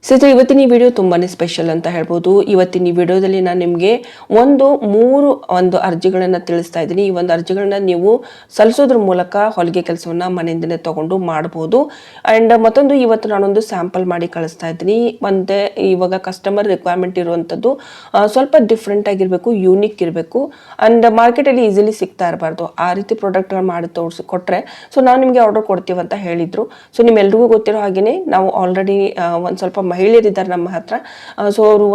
ಸ್ನೇಹಿತರೆ, ಇವತ್ತಿನ ಈ ವಿಡಿಯೋ ತುಂಬಾನೇ ಸ್ಪೆಷಲ್ ಅಂತ ಹೇಳ್ಬೋದು. ಇವತ್ತಿನ ಈ ವಿಡಿಯೋದಲ್ಲಿ ನಾನು ನಿಮಗೆ ಮೂರು ಅರ್ಜಿಗಳನ್ನು ತಿಳಿಸ್ತಾ ಇದ್ದೀನಿ. ಈ ಒಂದು ಅರ್ಜಿಗಳನ್ನ ನೀವು ಸಲ್ಲಿಸೋದ್ರ ಮೂಲಕ ಹೊಲಿಗೆ ಕೆಲಸವನ್ನ ಮನೆಯಿಂದನೇ ತಗೊಂಡು ಮಾಡಬಹುದು. ಅಂಡ್ ಮತ್ತೊಂದು, ಇವತ್ತು ನಾನೊಂದು ಸ್ಯಾಂಪಲ್ ಮಾಡಿ ಕಳಿಸ್ತಾ ಇದ್ದೀನಿ. ಮತ್ತೆ ಇವಾಗ ಕಸ್ಟಮರ್ ರಿಕ್ವೈರ್ಮೆಂಟ್ ಇರುವಂತದ್ದು ಸ್ವಲ್ಪ ಡಿಫ್ರೆಂಟ್ ಆಗಿರ್ಬೇಕು, ಯೂನಿಕ್ ಇರಬೇಕು, ಅಂಡ್ ಮಾರ್ಕೆಟ್ ಅಲ್ಲಿ ಈಸಿಲಿ ಸಿಗ್ತಾ ಇರಬಾರ್ದು. ಆ ರೀತಿ ಪ್ರಾಡಕ್ಟ್ ಮಾಡಿ ತೋರಿಸಿ ಕೊಟ್ರೆ ಸೊ ನಾವು ನಿಮಗೆ ಆರ್ಡರ್ ಕೊಡ್ತೀವಿ ಅಂತ ಹೇಳಿದ್ರು. ಸೊ ನಿಮ್ಮೆಲ್ರಿಗೂ ಗೊತ್ತಿರೋ ಹಾಗೇನೆ ನಾವು ಆಲ್ರೆಡಿ ಒಂದ್ ಸ್ವಲ್ಪ ಮಹಿಳೆಯರಿದ್ದಾರೆ ನಮ್ಮ ಹತ್ರ. ಸೊ ಅವರು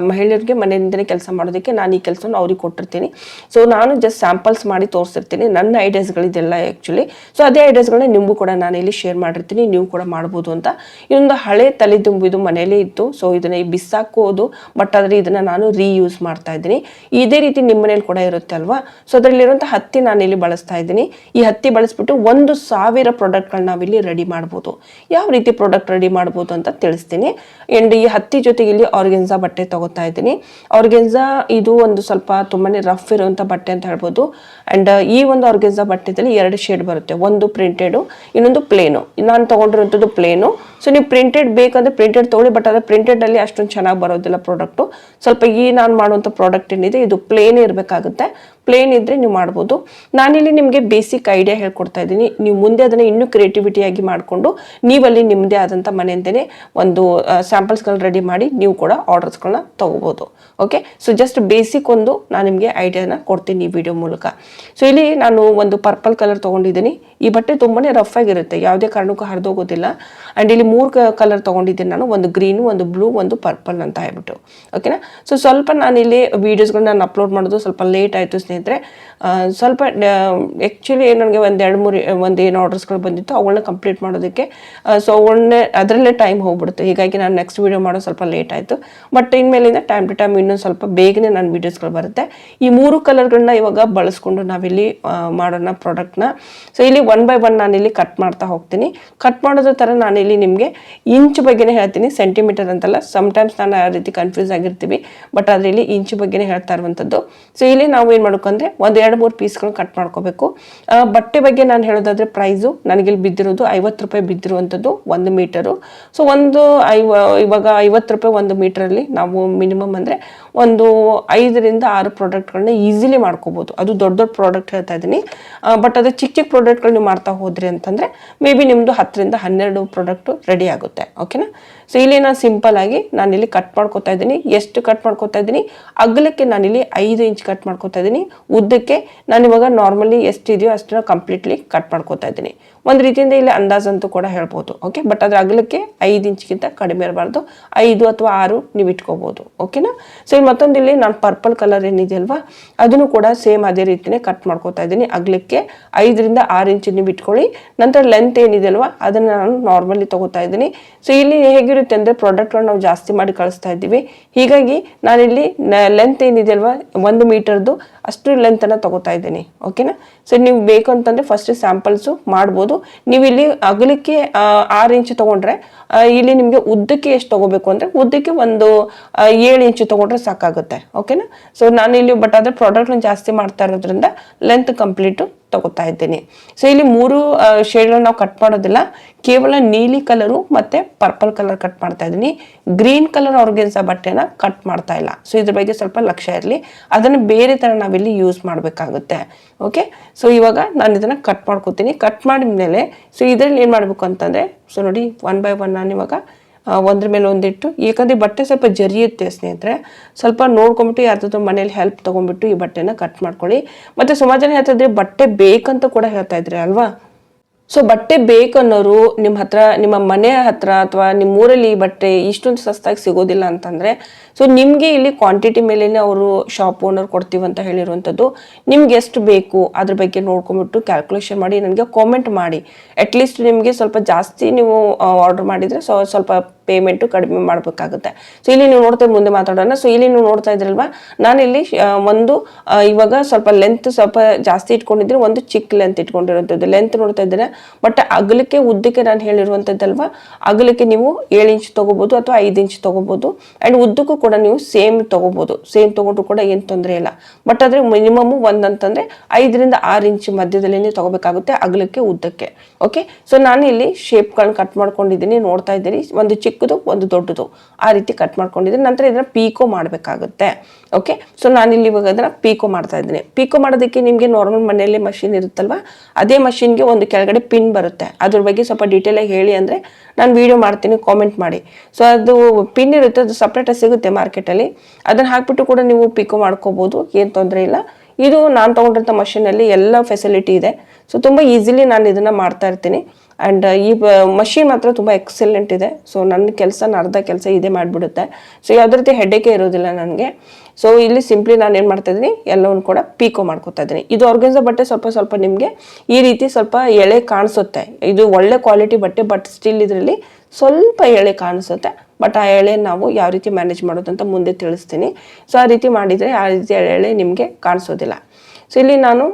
ಮಹಿಳೆಯರಿಗೆ ಮನೆಯಿಂದನೇ ಕೆಲಸ ಮಾಡೋದಕ್ಕೆ ನಾನು ಈ ಕೆಲಸವನ್ನು ಅವ್ರಿಗೆ ಕೊಟ್ಟಿರ್ತೀನಿ. ಸೊ ನಾನು ಜಸ್ಟ್ ಸ್ಯಾಂಪಲ್ಸ್ ಮಾಡಿ ತೋರಿಸಿರ್ತೀನಿ, ನನ್ನ ಐಡಿಯಾಸ್ಗಳಿದೆಲ್ಲ ಆ್ಯಕ್ಚುಲಿ. ಸೊ ಅದೇ ಐಡಿಯಾಸ್ಗಳನ್ನ ನಿಮಗೂ ಕೂಡ ನಾನು ಇಲ್ಲಿ ಶೇರ್ ಮಾಡಿರ್ತೀನಿ, ನೀವು ಕೂಡ ಮಾಡ್ಬೋದು ಅಂತ. ಇದೊಂದು ಹಳೆ ತಲೆದುಂಬಿದು ಮನೆಯಲ್ಲೇ ಇತ್ತು. ಸೊ ಇದನ್ನ ಬಿಸಾಕೋದು, ಬಟ್ ಆದರೆ ಇದನ್ನ ನಾನು ರೀಯೂಸ್ ಮಾಡ್ತಾ ಇದ್ದೀನಿ. ಇದೇ ರೀತಿ ನಿಮ್ಮ ಮನೇಲಿ ಕೂಡ ಇರುತ್ತೆ ಅಲ್ವಾ. ಸೊ ಅದರಲ್ಲಿರುವಂಥ ಹತ್ತಿ ನಾನು ಇಲ್ಲಿ ಬಳಸ್ತಾ ಇದ್ದೀನಿ. ಈ ಹತ್ತಿ ಬಳಸ್ಬಿಟ್ಟು 1,000 ಪ್ರಾಡಕ್ಟ್ಗಳನ್ನ ನಾವಿಲ್ಲಿ ರೆಡಿ ಮಾಡ್ಬೋದು. ಯಾವ ರೀತಿ ಪ್ರಾಡಕ್ಟ್ ರೆಡಿ ಮಾಡ್ಬೋದು ಅಂತ ತಿಳಿಸ್ತೀನಿ. ಅಂಡ್ ಈ ಹತ್ತಿ ಜೊತೆಗೆ ಇಲ್ಲಿ ಆರ್ಗೆನ್ಸಾ ಬಟ್ಟೆ ತಗೋತಾ ಇದ್ದೀನಿ. ಆರ್ಗೆನ್ಸಾ ಇದು ಒಂದು ಸ್ವಲ್ಪ ತುಂಬಾನೇ ರಫ್ ಇರುವಂತ ಬಟ್ಟೆ ಅಂತ ಹೇಳ್ಬೋದು. ಅಂಡ್ ಈ ಒಂದು ಆರ್ಗೆನ್ಸಾ ಬಟ್ಟೆದಲ್ಲಿ 2 ಶೇಡ್ ಬರುತ್ತೆ, ಒಂದು ಪ್ರಿಂಟೆಡ್, ಇನ್ನೊಂದು ಪ್ಲೇನು. ನಾನು ತಗೊಂಡಿರುವಂಥದ್ದು ಪ್ಲೇನು. ಸೊ ನೀವು ಪ್ರಿಂಟೆಡ್ ಬೇಕಂದ್ರೆ ಪ್ರಿಂಟೆಡ್ ತಗೊಳ್ಳಿ, ಬಟ್ ಅದ್ರ ಪ್ರಿಂಟೆಡ್ ಅಲ್ಲಿ ಅಷ್ಟೊಂದು ಚೆನ್ನಾಗಿ ಬರೋದಿಲ್ಲ ಪ್ರಾಡಕ್ಟು. ಸ್ವಲ್ಪ ಈ ನಾನು ಮಾಡುವಂಥ ಪ್ರಾಡಕ್ಟ್ ಏನಿದೆ ಇದು ಪ್ಲೇನ್ ಇರಬೇಕಾಗುತ್ತೆ. ಪ್ಲೇನ್ ಇದ್ರೆ ನೀವು ಮಾಡ್ಬೋದು. ನಾನಿಲ್ಲಿ ನಿಮಗೆ ಬೇಸಿಕ್ ಐಡಿಯಾ ಹೇಳ್ಕೊಡ್ತಾ ಇದ್ದೀನಿ. ನೀವು ಮುಂದೆ ಅದನ್ನ ಇನ್ನೂ ಕ್ರಿಯೇಟಿವಿಟಿಯಾಗಿ ಮಾಡಿಕೊಂಡು ನೀವಲ್ಲಿ ನಿಮ್ಮದೇ ಆದಂಥ ಮನೆಯಿಂದನೇ ಒಂದು ಸ್ಯಾಂಪಲ್ಸ್ಗಳನ್ನ ರೆಡಿ ಮಾಡಿ ನೀವು ಕೂಡ ಆರ್ಡರ್ಸ್ಗಳನ್ನ ತಗೋಬಹುದು. ಓಕೆ, ಸೊ ಜಸ್ಟ್ ಬೇಸಿಕ್ ನಾನು ನಿಮಗೆ ಐಡಿಯಾನ ಕೊಡ್ತೀನಿ ಈ ವಿಡಿಯೋ ಮೂಲಕ. ಸೊ ಇಲ್ಲಿ ನಾನು ಒಂದು ಪರ್ಪಲ್ ಕಲರ್ ತಗೊಂಡಿದ್ದೀನಿ. ಈ ಬಟ್ಟೆ ತುಂಬಾನೇ ರಫ್ ಆಗಿರುತ್ತೆ, ಯಾವುದೇ ಕಾರಣಕ್ಕೂ ಹರಿದೋಗೋದಿಲ್ಲ. ಅಂಡ್ ಇಲ್ಲಿ 3 ಕಲರ್ ತಗೊಂಡಿದ್ದೀನಿ ನಾನು, ಒಂದು ಗ್ರೀನ್, ಒಂದು ಬ್ಲೂ, ಒಂದು ಪರ್ಪಲ್ ಅಂತ ಹೇಳ್ಬಿಟ್ಟು. ಓಕೆನಾ. ಸೊ ಸ್ವಲ್ಪ ನಾನಿಲ್ಲಿ ವಿಡಿಯೋಸ್ಗಳನ್ನ ನಾನು ಅಪ್ಲೋಡ್ ಮಾಡೋದು ಸ್ವಲ್ಪ ಲೇಟ್ ಆಯಿತು ಸ್ನೇಹಿತರೆ. ಸ್ವಲ್ಪ ಆ್ಯಕ್ಚುಲಿ ನನಗೆ ಏನು ಆರ್ಡರ್ಸ್ಗಳು ಬಂದಿತ್ತು ಅವುಗಳನ್ನ ಕಂಪ್ಲೀಟ್ ಮಾಡೋದಕ್ಕೆ ಸೊ ಅದರಲ್ಲೇ ಟೈಮ್ ಹೋಗ್ಬಿಡುತ್ತೆ. ಹೀಗಾಗಿ ನಾನು ನೆಕ್ಸ್ಟ್ ವಿಡಿಯೋ ಮಾಡೋದು ಸ್ವಲ್ಪ ಲೇಟ್ ಆಯಿತು. ಬಟ್ ಇನ್ಮೇಲಿಂದ ಟೈಮ್ ಟು ಟೈಮ್ ಇನ್ನೊಂದು ಸ್ವಲ್ಪ ಬೇಗನೆ ನನ್ನ ವಿಡಿಯೋಸ್ಗಳು ಬರುತ್ತೆ. ಈ 3 ಕಲರ್ಗಳನ್ನ ಇವಾಗ ಬಳಸ್ಕೊಂಡು ನಾವಿಲ್ಲಿ ಮಾಡೋಣ ಪ್ರಾಡಕ್ಟ್ನ. ಸೊ ಇಲ್ಲಿ 1 by 1 ನಾನಿಲ್ಲಿ ಕಟ್ ಮಾಡ್ತಾ ಹೋಗ್ತೀನಿ. ಕಟ್ ಮಾಡೋದ್ರ ಥರ ನಾನಿಲ್ಲಿ ನಿಮಗೆ ಇಂಚ್ ಬಗ್ಗೆನೇ ಹೇಳ್ತೀನಿ, ಸೆಂಟಿಮೀಟರ್ ಅಂತಲ್ಲ. ಸಮ್ಟೈಮ್ಸ್ ನಾನು ಆ ರೀತಿ ಕನ್ಫ್ಯೂಸ್ ಆಗಿರ್ತೀವಿ, ಬಟ್ ಆದರೆ ಇಲ್ಲಿ ಇಂಚ್ ಬಗ್ಗೆನೇ ಹೇಳ್ತಾ ಇರುವಂಥದ್ದು. ಸೊ ಇಲ್ಲಿ ನಾವು ಏನು ಮಾಡ್ಬೇಕಂದ್ರೆ 1-2-3 ಪೀಸ್ಗಳನ್ನ ಕಟ್ ಮಾಡ್ಕೋಬೇಕು. ಬಟ್ಟೆ ಬಗ್ಗೆ ನಾನು ಹೇಳೋದಾದ್ರೆ ಪ್ರೈಸು ನನಗಿಲ್ಲಿ ಬಿದ್ದಿರೋದು 50 ರೂಪಾಯಿ ಬಿದ್ದಿರುವಂಥದ್ದು 1 ಮೀಟರು. ಸೊ ಇವಾಗ 50 ರೂಪಾಯಿ 1 ಮೀಟರಲ್ಲಿ ನಾವು ಮಿನಿಮಮ್ ಅಂದರೆ ಒಂದು 5ರಿಂದ 6 ಪ್ರಾಡಕ್ಟ್ಗಳನ್ನ ಈಸಿಲಿ ಮಾಡ್ಕೋಬೋದು. ಅದು ದೊಡ್ಡ ಪ್ರಾಡಕ್ಟ್ ಹೇಳ್ತಾ ಇದ್ದೀನಿ. ಬಟ್ ಅದು ಚಿಕ್ಕ ಪ್ರಾಡಕ್ಟ್ಗಳು ನೀವು ಮಾಡ್ತಾ ಹೋದ್ರಿ ಅಂತಂದರೆ ಮೇ ಬಿ ನಿಮ್ಮದು 10ರಿಂದ 12 ಪ್ರಾಡಕ್ಟು ರೆಡಿ ಆಗುತ್ತೆ. ಓಕೆನಾ. ಸೊ ಇಲ್ಲಿ ನಾನು ಸಿಂಪಲ್ ಆಗಿ ನಾನಿಲ್ಲಿ ಕಟ್ ಮಾಡ್ಕೋತಾ ಇದ್ದೀನಿ. ಎಷ್ಟು ಕಟ್ ಮಾಡ್ಕೋತಾ ಇದ್ದೀನಿ, ಅಗಲಕ್ಕೆ ನಾನಿಲ್ಲಿ 5 ಇಂಚ್ ಕಟ್ ಮಾಡ್ಕೋತಾ ಇದ್ದೀನಿ. ಉದ್ದಕ್ಕೆ ನಾನು ಇವಾಗ ನಾರ್ಮಲಿ ಎಷ್ಟಿದೆಯೋ ಅಷ್ಟನ್ನ ಕಂಪ್ಲೀಟ್ಲಿ ಕಟ್ ಮಾಡ್ಕೋತಾ ಇದ್ದೀನಿ. ಒಂದು ರೀತಿಯಿಂದ ಇಲ್ಲಿ ಅಂದಾಜಂತೂ ಕೂಡ ಹೇಳ್ಬೋದು. ಓಕೆ, ಬಟ್ ಅದ್ರ ಅಗಲಕ್ಕೆ 5 ಇಂಚ್ಗಿಂತ ಕಡಿಮೆ ಇರಬಾರ್ದು. 5 ಅಥವಾ 6 ನೀವು ಇಟ್ಕೋಬಹುದು. ಓಕೆನಾ. ಸೊ ಮತ್ತೊಂದು ಇಲ್ಲಿ ನಾನು ಪರ್ಪಲ್ ಕಲರ್ ಏನಿದೆಯಲ್ವಾ ಅದನ್ನು ಕೂಡ ಸೇಮ್ ಅದೇ ರೀತಿನೇ ಕಟ್ ಮಾಡ್ಕೋತಾ ಇದ್ದೀನಿ. ಅಗಲಕ್ಕೆ 5ರಿಂದ 6 ಇಂಚ್ ನೀವು ಇಟ್ಕೊಳ್ಳಿ. ನಂತರ ಲೆಂತ್ ಏನಿದೆಯಲ್ವಾ ಅದನ್ನ ನಾನು ನಾರ್ಮಲಿ ತಗೋತಾ ಇದ್ದೀನಿ. ಸೊ ಇಲ್ಲಿ ಹೇಗಿರುತ್ತೆ ಅಂದ್ರೆ ಪ್ರಾಡಕ್ಟ್ಗಳನ್ನ ನಾವು ಜಾಸ್ತಿ ಮಾಡಿ ಕಳಿಸ್ತಾ ಇದ್ದೀವಿ. ಹೀಗಾಗಿ ನಾನಿಲ್ಲಿ ಲೆಂತ್ ಏನಿದೆಯಲ್ವಾ 1 ಮೀಟರ್ದು ಅಷ್ಟು ಲೆಂತ್ ಅನ್ನ ತಗೋತಾ ಇದ್ದೀನಿ. ಓಕೆನಾ. ಸೊ ನೀವು ಬೇಕು ಅಂತಂದ್ರೆ ಫಸ್ಟ್ ಸ್ಯಾಂಪಲ್ಸು ಮಾಡ್ಬೋದು. ನೀವು ಇಲ್ಲಿ ಅಗಲಕ್ಕೆ 6 ಇಂಚ್ ತಗೊಂಡ್ರೆ ಇಲ್ಲಿ ನಿಮಗೆ ಉದ್ದಕ್ಕೆ ಎಷ್ಟು ತಗೋಬೇಕು ಅಂದ್ರೆ ಉದ್ದಕ್ಕೆ ಒಂದು 7 ಇಂಚು ತಗೊಂಡ್ರೆ ಸಾಕಾಗುತ್ತೆ. ಓಕೆನಾ. ಸೊ ನಾನು ಇಲ್ಲಿ ಬಟ್ ಅದ್ರ ಪ್ರಾಡಕ್ಟ್ನ ಜಾಸ್ತಿ ಮಾಡ್ತಾ ಇರೋದ್ರಿಂದ ಲೆಂತ್ ಕಂಪ್ಲೀಟು ತಗೋತಾ ಇದ್ದೀನಿ. ಸೊ ಇಲ್ಲಿ 3 ಶೇಡ್ಗಳನ್ನ ನಾವು ಕಟ್ ಮಾಡೋದಿಲ್ಲ, ಕೇವಲ ನೀಲಿ ಕಲರು ಮತ್ತೆ ಪರ್ಪಲ್ ಕಲರ್ ಕಟ್ ಮಾಡ್ತಾ ಇದ್ದೀನಿ. ಗ್ರೀನ್ ಕಲರ್ ಆರ್ಗೆನ್ಸಾ ಬಟ್ಟೆನ ಕಟ್ ಮಾಡ್ತಾ ಇಲ್ಲ. ಸೊ ಇದ್ರ ಬಗ್ಗೆ ಸ್ವಲ್ಪ ಲಕ್ಷ್ಯ ಇರಲಿ, ಅದನ್ನು ಬೇರೆ ತರ ನಾವಿಲ್ಲಿ ಯೂಸ್ ಮಾಡಬೇಕಾಗುತ್ತೆ. ಓಕೆ. ಸೊ ಇವಾಗ ನಾನು ಇದನ್ನ ಕಟ್ ಮಾಡ್ಕೋತೀನಿ. ಕಟ್ ಮಾಡಿದ್ಮೇಲೆ ಸೊ ಇದರಲ್ಲಿ ಏನು ಮಾಡಬೇಕು ಅಂತಂದ್ರೆ ಸೊ ನೋಡಿ 1 by 1 ನಾನು ಇವಾಗ ಒಂದ್ರ ಮೇಲೆ ಒಂದಿಟ್ಟು, ಯಾಕಂದ್ರೆ ಬಟ್ಟೆ ಸ್ವಲ್ಪ ಜರಿಯುತ್ತೆ ಸ್ನೇಹಿತರೆ, ಸ್ವಲ್ಪ ನೋಡ್ಕೊಂಬಿಟ್ಟು ಯಾರ್ದಾದ್ರು ಮನೇಲಿ ಹೆಲ್ಪ್ ತಗೊಂಡ್ಬಿಟ್ಟು ಈ ಬಟ್ಟೆನ ಕಟ್ ಮಾಡ್ಕೊಳ್ಳಿ. ಮತ್ತೆ ಸುಮಾರು ಜನ ಹೇಳ್ತಾ ಇದ್ರೆ ಬಟ್ಟೆ ಬೇಕಂತ ಕೂಡ ಹೇಳ್ತಾ ಇದ್ರಿ ಅಲ್ವಾ. ಸೊ ಬಟ್ಟೆ ಬೇಕನ್ನೋರು ನಿಮ್ಮ ಮನೆ ಹತ್ರ ಅಥವಾ ನಿಮ್ಮ ಊರಲ್ಲಿ ಈ ಬಟ್ಟೆ ಇಷ್ಟೊಂದು ಸಸ್ತಾಗಿ ಸಿಗೋದಿಲ್ಲ ಅಂತಂದ್ರೆ ಸೊ ನಿಮಗೆ ಇಲ್ಲಿ ಕ್ವಾಂಟಿಟಿ ಮೇಲೆ ಅವರು ಶಾಪ್ ಓನರ್ ಕೊಡ್ತೀವಿ ಅಂತ ಹೇಳಿರುವಂಥದ್ದು. ನಿಮ್ಗೆ ಎಷ್ಟು ಬೇಕು ಅದ್ರ ಬಗ್ಗೆ ನೋಡ್ಕೊಂಡ್ಬಿಟ್ಟು ಕ್ಯಾಲ್ಕುಲೇಷನ್ ಮಾಡಿ ನನಗೆ ಕಾಮೆಂಟ್ ಮಾಡಿ. ಅಟ್ಲೀಸ್ಟ್ ನಿಮಗೆ ಸ್ವಲ್ಪ ಜಾಸ್ತಿ ನೀವು ಆರ್ಡರ್ ಮಾಡಿದರೆ ಸ್ವಲ್ಪ ಪೇಮೆಂಟು ಕಡಿಮೆ ಮಾಡಬೇಕಾಗುತ್ತೆ. ಸೊ ಇಲ್ಲಿ ನೀವು ಮುಂದೆ ಮಾತಾಡೋಣ. ಸೊ ಇಲ್ಲಿ ನೀವು ನೋಡ್ತಾ ಇದ್ರಲ್ವಾ, ನಾನಿಲ್ಲಿ ಇವಾಗ ಸ್ವಲ್ಪ ಲೆಂತ್ ಸ್ವಲ್ಪ ಜಾಸ್ತಿ ಇಟ್ಕೊಂಡಿದ್ರೆ, ಒಂದು ಚಿಕ್ಕ ಲೆಂತ್ ಇಟ್ಕೊಂಡಿರೋಂಥದ್ದು. ಲೆಂತ್ ನೋಡ್ತಾ ಇದ್ದೀರಾ, ಬಟ್ ಅಗಲಕ್ಕೆ ಉದ್ದಕ್ಕೆ ನಾನು ಹೇಳಿರುವಂಥದ್ದಲ್ವಾ, ಅಗಲಕ್ಕೆ ನೀವು 7 ಇಂಚ್ ತಗೋಬಹುದು ಅಥವಾ 5 ಇಂಚ್ ತಗೋಬಹುದು. ಅಂಡ್ ಉದ್ದಕ್ಕೂ ಕೂಡ ನೀವು ಸೇಮ್ ತಗೋಬಹುದು. ಸೇಮ್ ತಗೊಂಡ್ರು ಕೂಡ ಏನು ತೊಂದರೆ ಇಲ್ಲ. ಬಟ್ ಆದ್ರೆ ಮಿನಿಮಮ್ ಅಂತಂದ್ರೆ 5ರಿಂದ 6 ಇಂಚ್ ಮಧ್ಯದಲ್ಲಿ ತಗೋಬೇಕಾಗುತ್ತೆ, ಅಗಲಕ್ಕೆ ಉದ್ದಕ್ಕೆ. ಓಕೆ. ಸೊ ನಾನು ಇಲ್ಲಿ ಶೇಪ್ಗಳನ್ನ ಕಟ್ ಮಾಡ್ಕೊಂಡಿದ್ದೀನಿ, ನೋಡ್ತಾ ಇದ್ದೀನಿ. ಒಂದು ಚಿಕ್ಕ ಚಿಕ್ಕದು ಒಂದು ದೊಡ್ಡದು ಆ ರೀತಿ ಕಟ್ ಮಾಡ್ಕೊಂಡಿದ್ದೀನಿ. ನಂತರ ಇದನ್ನ ಪೀಕೋ ಮಾಡಬೇಕಾಗುತ್ತೆ. ಓಕೆ, ಸೊ ನಾನಿಲ್ಲಿ ಇವಾಗ ಅದನ್ನ ಪೀಕೋ ಮಾಡ್ತಾ ಇದ್ದೀನಿ. ಪೀಕೋ ಮಾಡೋದಕ್ಕೆ ನಿಮಗೆ ನಾರ್ಮಲ್ ಮನೆಯಲ್ಲಿ ಮಷಿನ್ ಇರುತ್ತಲ್ವಾ, ಅದೇ ಮಷಿನ್ಗೆ ಒಂದು ಕೆಳಗಡೆ ಪಿನ್ ಬರುತ್ತೆ. ಅದ್ರ ಬಗ್ಗೆ ಸ್ವಲ್ಪ ಡೀಟೇಲ್ ಆಗಿ ಹೇಳಿ ಅಂದರೆ ನಾನು ವಿಡಿಯೋ ಮಾಡ್ತೀನಿ, ಕಾಮೆಂಟ್ ಮಾಡಿ. ಸೊ ಅದು ಪಿನ್ ಇರುತ್ತೆ, ಅದು ಸಪ್ರೇಟಾಗಿ ಸಿಗುತ್ತೆ ಮಾರ್ಕೆಟಲ್ಲಿ. ಅದನ್ನು ಹಾಕ್ಬಿಟ್ಟು ಕೂಡ ನೀವು ಪಿಕೋ ಮಾಡ್ಕೋಬೋದು, ಏನು ತೊಂದರೆ ಇಲ್ಲ. ಇದು ನಾನು ತೊಗೊಂಡಿರೋಂಥ ಮಷೀನಲ್ಲಿ ಎಲ್ಲ ಫೆಸಿಲಿಟಿ ಇದೆ. ಸೊ ತುಂಬ ಈಸಿಲಿ ನಾನು ಇದನ್ನು ಮಾಡ್ತಾ ಇರ್ತೀನಿ. ಆ್ಯಂಡ್ ಈ ಮಷೀನ್ ಮಾತ್ರ ತುಂಬ ಎಕ್ಸಲೆಂಟ್ ಇದೆ. ಸೊ ನನ್ನ ಅರ್ಧ ಕೆಲಸ ಇದೇ ಮಾಡಿಬಿಡುತ್ತೆ. ಸೊ ಯಾವುದೇ ರೀತಿ ಹೆಡ್ಡೇಕೆ ಇರೋದಿಲ್ಲ ನನಗೆ. ಸೊ ಇಲ್ಲಿ ಸಿಂಪ್ಲಿ ನಾನು ಏನು ಮಾಡ್ತಾ ಇದ್ದೀನಿ, ಎಲ್ಲವನ್ನು ಕೂಡ ಪೀಕೋ ಮಾಡ್ಕೊತಾ ಇದ್ದೀನಿ. ಇದು ಆರ್ಗೆನ್ಸಾ ಬಟ್ಟೆ ಸ್ವಲ್ಪ ನಿಮಗೆ ಈ ರೀತಿ ಸ್ವಲ್ಪ ಎಳೆ ಕಾಣಿಸುತ್ತೆ. ಇದು ಒಳ್ಳೆ ಕ್ವಾಲಿಟಿ ಬಟ್ಟೆ, ಬಟ್ ಸ್ಟಿಲ್ ಇದರಲ್ಲಿ ಸ್ವಲ್ಪ ಎಳೆ ಕಾಣಿಸುತ್ತೆ. ಬಟ್ ಆ ಎಳೆ ನಾವು ಯಾವ ರೀತಿ ಮ್ಯಾನೇಜ್ ಮಾಡೋದು ಅಂತ ಮುಂದೆ ತಿಳಿಸ್ತೀನಿ. ಸೊ ಆ ರೀತಿ ಮಾಡಿದರೆ ಆ ರೀತಿ ಎಳೆ ನಿಮಗೆ ಕಾಣಿಸೋದಿಲ್ಲ. ಸೊ ಇಲ್ಲಿ ನಾನು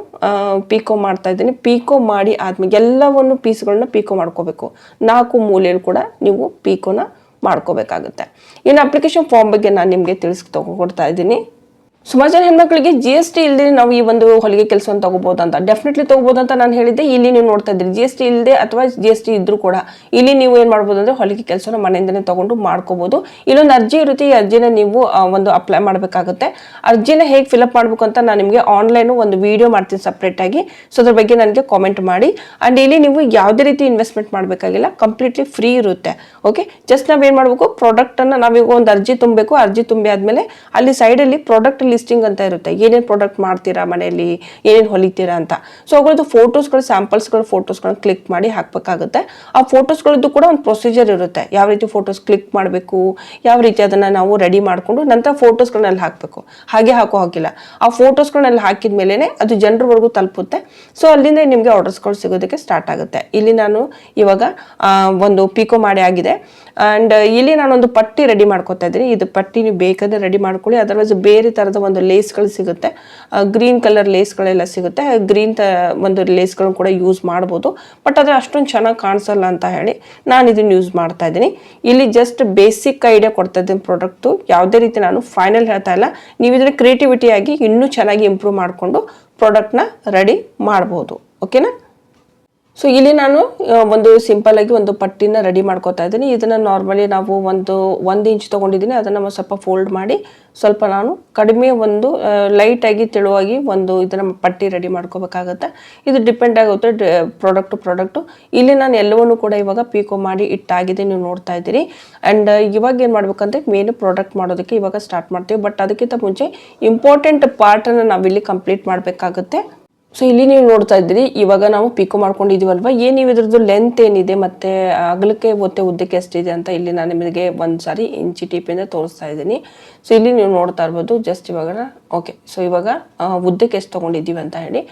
ಪೀಕೋ ಮಾಡ್ತಾ ಇದ್ದೀನಿ. ಪೀಕೋ ಮಾಡಿ ಆದ್ಮೇಲೆ ಎಲ್ಲವನ್ನು ಪೀಸ್ಗಳನ್ನ ಪೀಕೋ ಮಾಡ್ಕೋಬೇಕು. 4 ಮೂಲೆಯಲ್ಲಿ ಕೂಡ ನೀವು ಪೀಕೋನ ಮಾಡ್ಕೋಬೇಕಾಗುತ್ತೆ. ಇನ್ನು ಅಪ್ಲಿಕೇಶನ್ ಫಾರ್ಮ್ ಬಗ್ಗೆ ನಾನು ನಿಮಗೆ ಕೊಡ್ತಾ ಇದ್ದೀನಿ. ಸುಮಾರು ಜನ ಹೆಣ್ಮಕ್ಳಿಗೆ GST ಇಲ್ಲದೆ ನಾವು ಈ ಒಂದು ಹೊಲಿಗೆ ಕೆಲಸವನ್ನು ತಗೋಬಹುದು ಅಂತ, ಡೆಫಿನೆಟ್ಲಿ ತಗೋಬಹುದು ಅಂತ ನಾನು ಹೇಳಿದ್ದೆ. ಇಲ್ಲಿ ನೀವು ನೋಡ್ತಾ ಇದ್ದೀರಿ GST ಇಲ್ಲದೆ ಅಥವಾ GST ಇದ್ರೂ ಕೂಡ ಇಲ್ಲಿ ನೀವು ಏನು ಮಾಡ್ಬೋದು ಅಂದರೆ ಹೊಲಿಗೆ ಕೆಲಸನ ಮನೆಯಿಂದನೇ ತಗೊಂಡು ಮಾಡ್ಕೋಬಹುದು. ಇಲ್ಲೊಂದು ಅರ್ಜಿ ಇರುತ್ತೆ, ಈ ಅರ್ಜಿನ ನೀವು ಒಂದು ಅಪ್ಲೈ ಮಾಡಬೇಕಾಗುತ್ತೆ. ಅರ್ಜಿನ ಹೇಗೆ ಫಿಲಪ್ ಮಾಡಬೇಕು ಅಂತ ನಾನು ನಿಮಗೆ ಆನ್ಲೈನು ಒಂದು ವಿಡಿಯೋ ಮಾಡ್ತೀನಿ ಸಪ್ರೇಟಾಗಿ. ಸೊ ಅದ್ರ ಬಗ್ಗೆ ನನಗೆ ಕಾಮೆಂಟ್ ಮಾಡಿ. ಆ್ಯಂಡ್ ಇಲ್ಲಿ ನೀವು ಯಾವುದೇ ರೀತಿ ಇನ್ವೆಸ್ಟ್ಮೆಂಟ್ ಮಾಡಬೇಕಾಗಿಲ್ಲ, ಕಂಪ್ಲೀಟ್ಲಿ ಫ್ರೀ ಇರುತ್ತೆ. ಓಕೆ, ಜಸ್ಟ್ ನಾವೇನು ಮಾಡಬೇಕು, ಪ್ರಾಡಕ್ಟನ್ನು ನಾವೀಗ ಒಂದು ಅರ್ಜಿ ತುಂಬಬೇಕು. ಅರ್ಜಿ ತುಂಬಿ ಆದಮೇಲೆ ಅಲ್ಲಿ ಸೈಡಲ್ಲಿ ಪ್ರಾಡಕ್ಟ್ ಲಿಸ್ಟಿಂಗ್ ಅಂತ ಇರುತ್ತೆ, ಏನೇನು ಪ್ರಾಡಕ್ಟ್ ಮಾಡ್ತೀರಾ ಮನೆಯಲ್ಲಿ, ಏನೇನು ಹೊಲಿತೀರಾ ಅಂತ. ಸೊ ಅವುಗಳದ್ದು ಫೋಟೋಸ್ಗಳು, ಸ್ಯಾಂಪಲ್ಸ್ಗಳು ಫೋಟೋಸ್ಗಳನ್ನ ಕ್ಲಿಕ್ ಮಾಡಿ ಹಾಕಬೇಕಾಗುತ್ತೆ. ಆ ಫೋಟೋಸ್ಗಳದ್ದು ಕೂಡ ಒಂದು ಪ್ರೊಸೀಜರ್ ಇರುತ್ತೆ, ಯಾವ ರೀತಿ ಫೋಟೋಸ್ ಕ್ಲಿಕ್ ಮಾಡಬೇಕು, ಯಾವ ರೀತಿ ಅದನ್ನು ನಾವು ರೆಡಿ ಮಾಡಿಕೊಂಡು ನಂತರ ಫೋಟೋಸ್ಗಳನ್ನೆಲ್ಲ ಹಾಕಬೇಕು. ಹಾಗೆ ಹಾಕಿಲ್ಲ, ಆ ಫೋಟೋಸ್ಗಳನ್ನೆಲ್ಲ ಹಾಕಿದ ಮೇಲೇ ಅದು ಜನರವರೆಗೂ ತಲುಪುತ್ತೆ. ಸೊ ಅಲ್ಲಿಂದ ನಿಮಗೆ ಆರ್ಡರ್ಸ್ಗಳು ಸಿಗೋದಕ್ಕೆ ಸ್ಟಾರ್ಟ್ ಆಗುತ್ತೆ. ಇಲ್ಲಿ ನಾನು ಇವಾಗ ಒಂದು ಪೀಕೋ ಮಾಡಿ ಆಗಿದೆ. ಆ್ಯಂಡ್ ಇಲ್ಲಿ ನಾನೊಂದು ಪಟ್ಟಿ ರೆಡಿ ಮಾಡ್ಕೊತಾ ಇದ್ದೀನಿ. ಇದು ಪಟ್ಟಿ ನೀವು ಬೇಕಾದ್ರೆ ರೆಡಿ ಮಾಡ್ಕೊಳ್ಳಿ. ಅದರ್ವೈಸ್ ಬೇರೆ ಥರದ ಒಂದು ಲೇಸ್ಗಳು ಸಿಗುತ್ತೆ, ಗ್ರೀನ್ ಕಲರ್ ಲೇಸ್ಗಳೆಲ್ಲ ಸಿಗುತ್ತೆ. ಗ್ರೀನ್ ಒಂದು ಲೇಸ್ಗಳನ್ನು ಕೂಡ ಯೂಸ್ ಮಾಡ್ಬೋದು, ಬಟ್ ಅದು ಅಷ್ಟೊಂದು ಚೆನ್ನಾಗಿ ಕಾಣಿಸಲ್ಲ ಅಂತ ಹೇಳಿ ನಾನು ಇದನ್ನು ಯೂಸ್ ಮಾಡ್ತಾ ಇದ್ದೀನಿ. ಇಲ್ಲಿ ಜಸ್ಟ್ ಬೇಸಿಕ್ ಐಡಿಯಾ ಕೊಡ್ತಾ ಇದ್ದೀನಿ ಪ್ರಾಡಕ್ಟು, ಯಾವುದೇ ರೀತಿ ನಾನು ಫೈನಲ್ ಹೇಳ್ತಾ ಇಲ್ಲ. ನೀವು ಇದನ್ನು ಕ್ರಿಯೇಟಿವಿಟಿಯಾಗಿ ಇನ್ನೂ ಚೆನ್ನಾಗಿ ಇಂಪ್ರೂವ್ ಮಾಡಿಕೊಂಡು ಪ್ರಾಡಕ್ಟ್ನ ರೆಡಿ ಮಾಡ್ಬೋದು. ಓಕೆನಾ? ಸೊ ಇಲ್ಲಿ ನಾನು ಒಂದು ಸಿಂಪಲ್ ಆಗಿ ಒಂದು ಪಟ್ಟಿನ ರೆಡಿ ಮಾಡ್ಕೋತಾ ಇದ್ದೀನಿ. ಇದನ್ನು ನಾರ್ಮಲಿ ನಾವು ಒಂದು 1 ಇಂಚ್ ತೊಗೊಂಡಿದ್ದೀನಿ. ಅದನ್ನು ಸ್ವಲ್ಪ ಫೋಲ್ಡ್ ಮಾಡಿ ಸ್ವಲ್ಪ ನಾನು ಕಡಿಮೆ ಒಂದು ಲೈಟಾಗಿ ತೆಳುವಾಗಿ ಒಂದು ಇದನ್ನು ಪಟ್ಟಿ ರೆಡಿ ಮಾಡ್ಕೋಬೇಕಾಗತ್ತೆ. ಇದು ಡಿಪೆಂಡ್ ಆಗುತ್ತೆ ಪ್ರಾಡಕ್ಟು. ಇಲ್ಲಿ ನಾನು ಎಲ್ಲವನ್ನೂ ಕೂಡ ಇವಾಗ ಪೀಕೋ ಮಾಡಿ ಇಟ್ಟಾಗಿದೆ, ನೀವು ನೋಡ್ತಾ ಇದ್ದೀರಿ. ಆ್ಯಂಡ್ ಇವಾಗ ಏನು ಮಾಡ್ಬೇಕಂದ್ರೆ ಮೇನ್ ಪ್ರಾಡಕ್ಟ್ ಮಾಡೋದಕ್ಕೆ ಇವಾಗ ಸ್ಟಾರ್ಟ್ ಮಾಡ್ತೀವಿ. ಬಟ್ ಅದಕ್ಕಿಂತ ಮುಂಚೆ ಇಂಪಾರ್ಟೆಂಟ್ ಪಾರ್ಟನ್ನು ನಾವಿಲ್ಲಿ ಕಂಪ್ಲೀಟ್ ಮಾಡಬೇಕಾಗುತ್ತೆ. ಸೊ ಇಲ್ಲಿ ನೀವು ನೋಡ್ತಾ ಇದ್ದೀರಿ, ಇವಾಗ ನಾವು ಪೀಕೋ ಮಾಡ್ಕೊಂಡಿದ್ದೀವಲ್ವ, ನೀವು ಇದ್ರದ್ದು ಲೆಂತ್ ಏನಿದೆ ಮತ್ತು ಅಗಲಕ್ಕೆ ಮತ್ತೆ ಉದ್ದಕ್ಕೆ ಎಷ್ಟಿದೆ ಅಂತ ಇಲ್ಲಿ ನಾನು ನಿಮಗೆ ಒಂದು ಸಾರಿ ಇಂಚಿ ಟೀಪಿಂದ ತೋರಿಸ್ತಾ ಇದ್ದೀನಿ. ಸೊ ಇಲ್ಲಿ ನೀವು ನೋಡ್ತಾ ಇರ್ಬೋದು ಜಸ್ಟ್ ಇವಾಗ. ಓಕೆ, ಸೊ ಇವಾಗ ಉದ್ದಕ್ಕೆ ಎಷ್ಟು ತೊಗೊಂಡಿದ್ದೀವಿ ಅಂತ ಹೇಳಿ,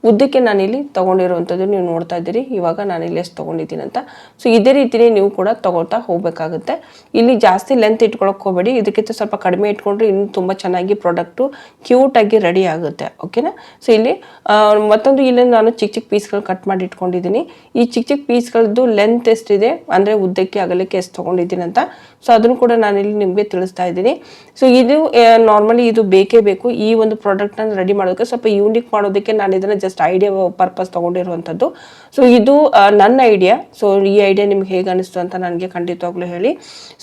ಉದ್ದಕ್ಕೆ ನಾನಿಲ್ಲಿ ತೊಗೊಂಡಿರುವಂಥದ್ದು ನೀವು ನೋಡ್ತಾ ಇದ್ದೀರಿ. ಇವಾಗ ನಾನಿಲ್ಲಿ ಎಷ್ಟು ತೊಗೊಂಡಿದ್ದೀನಿ ಅಂತ. ಸೊ ಇದೇ ರೀತಿಯೇ ನೀವು ಕೂಡ ತೊಗೊಳ್ತಾ ಹೋಗಬೇಕಾಗುತ್ತೆ. ಇಲ್ಲಿ ಜಾಸ್ತಿ ಲೆಂತ್ ಇಟ್ಕೊಳಕ್ಕೆ ಹೋಗಬೇಡಿ, ಇದಕ್ಕಿಂತ ಸ್ವಲ್ಪ ಕಡಿಮೆ ಇಟ್ಕೊಂಡ್ರೆ ಇನ್ನೂ ತುಂಬ ಚೆನ್ನಾಗಿ ಪ್ರಾಡಕ್ಟು ಕ್ಯೂಟಾಗಿ ರೆಡಿ ಆಗುತ್ತೆ. ಓಕೆನಾ? ಸೊ ಇಲ್ಲಿ ಮತ್ತೊಂದು ಇಲ್ಲಿ ನಾನು ಚಿಕ್ಕ ಪೀಸ್ಗಳು ಕಟ್ ಮಾಡಿ ಇಟ್ಕೊಂಡಿದ್ದೀನಿ. ಈ ಚಿಕ್ಕ ಪೀಸ್ಗಳದ್ದು ಲೆಂತ್ ಎಷ್ಟಿದೆ ಅಂದರೆ ಉದ್ದಕ್ಕೆ ಅಗಲಕ್ಕೆ ಎಷ್ಟು ತೊಗೊಂಡಿದ್ದೀನಿ ಅಂತ. ಸೊ ಅದನ್ನು ಕೂಡ ನಾನಿಲ್ಲಿ ನಿಮಗೆ ತಿಳಿಸ್ತಾ ಇದ್ದೀನಿ. ಸೊ ಇದು ನಾರ್ಮಲಿ ಇದು ಬೇಕೇ ಬೇಕು. ಈ ಒಂದು ಪ್ರಾಡಕ್ಟ್ನ ರೆಡಿ ಮಾಡೋದಕ್ಕೆ ಸ್ವಲ್ಪ ಯೂನಿಕ್ ಮಾಡೋದಕ್ಕೆ ನಾನು ಇದನ್ನು ಜಸ್ಟ್ ಐಡಿಯಾ ಪರ್ಪಸ್ ತೊಗೊಂಡಿರುವಂಥದ್ದು. ಸೊ ಇದು ನನ್ನ ಐಡಿಯಾ. ಸೊ ಈ ಐಡಿಯಾ ನಿಮ್ಗೆ ಹೇಗೆ ಅನಿಸ್ತು ಅಂತ ನನಗೆ ಖಂಡಿತವಾಗ್ಲೂ ಹೇಳಿ.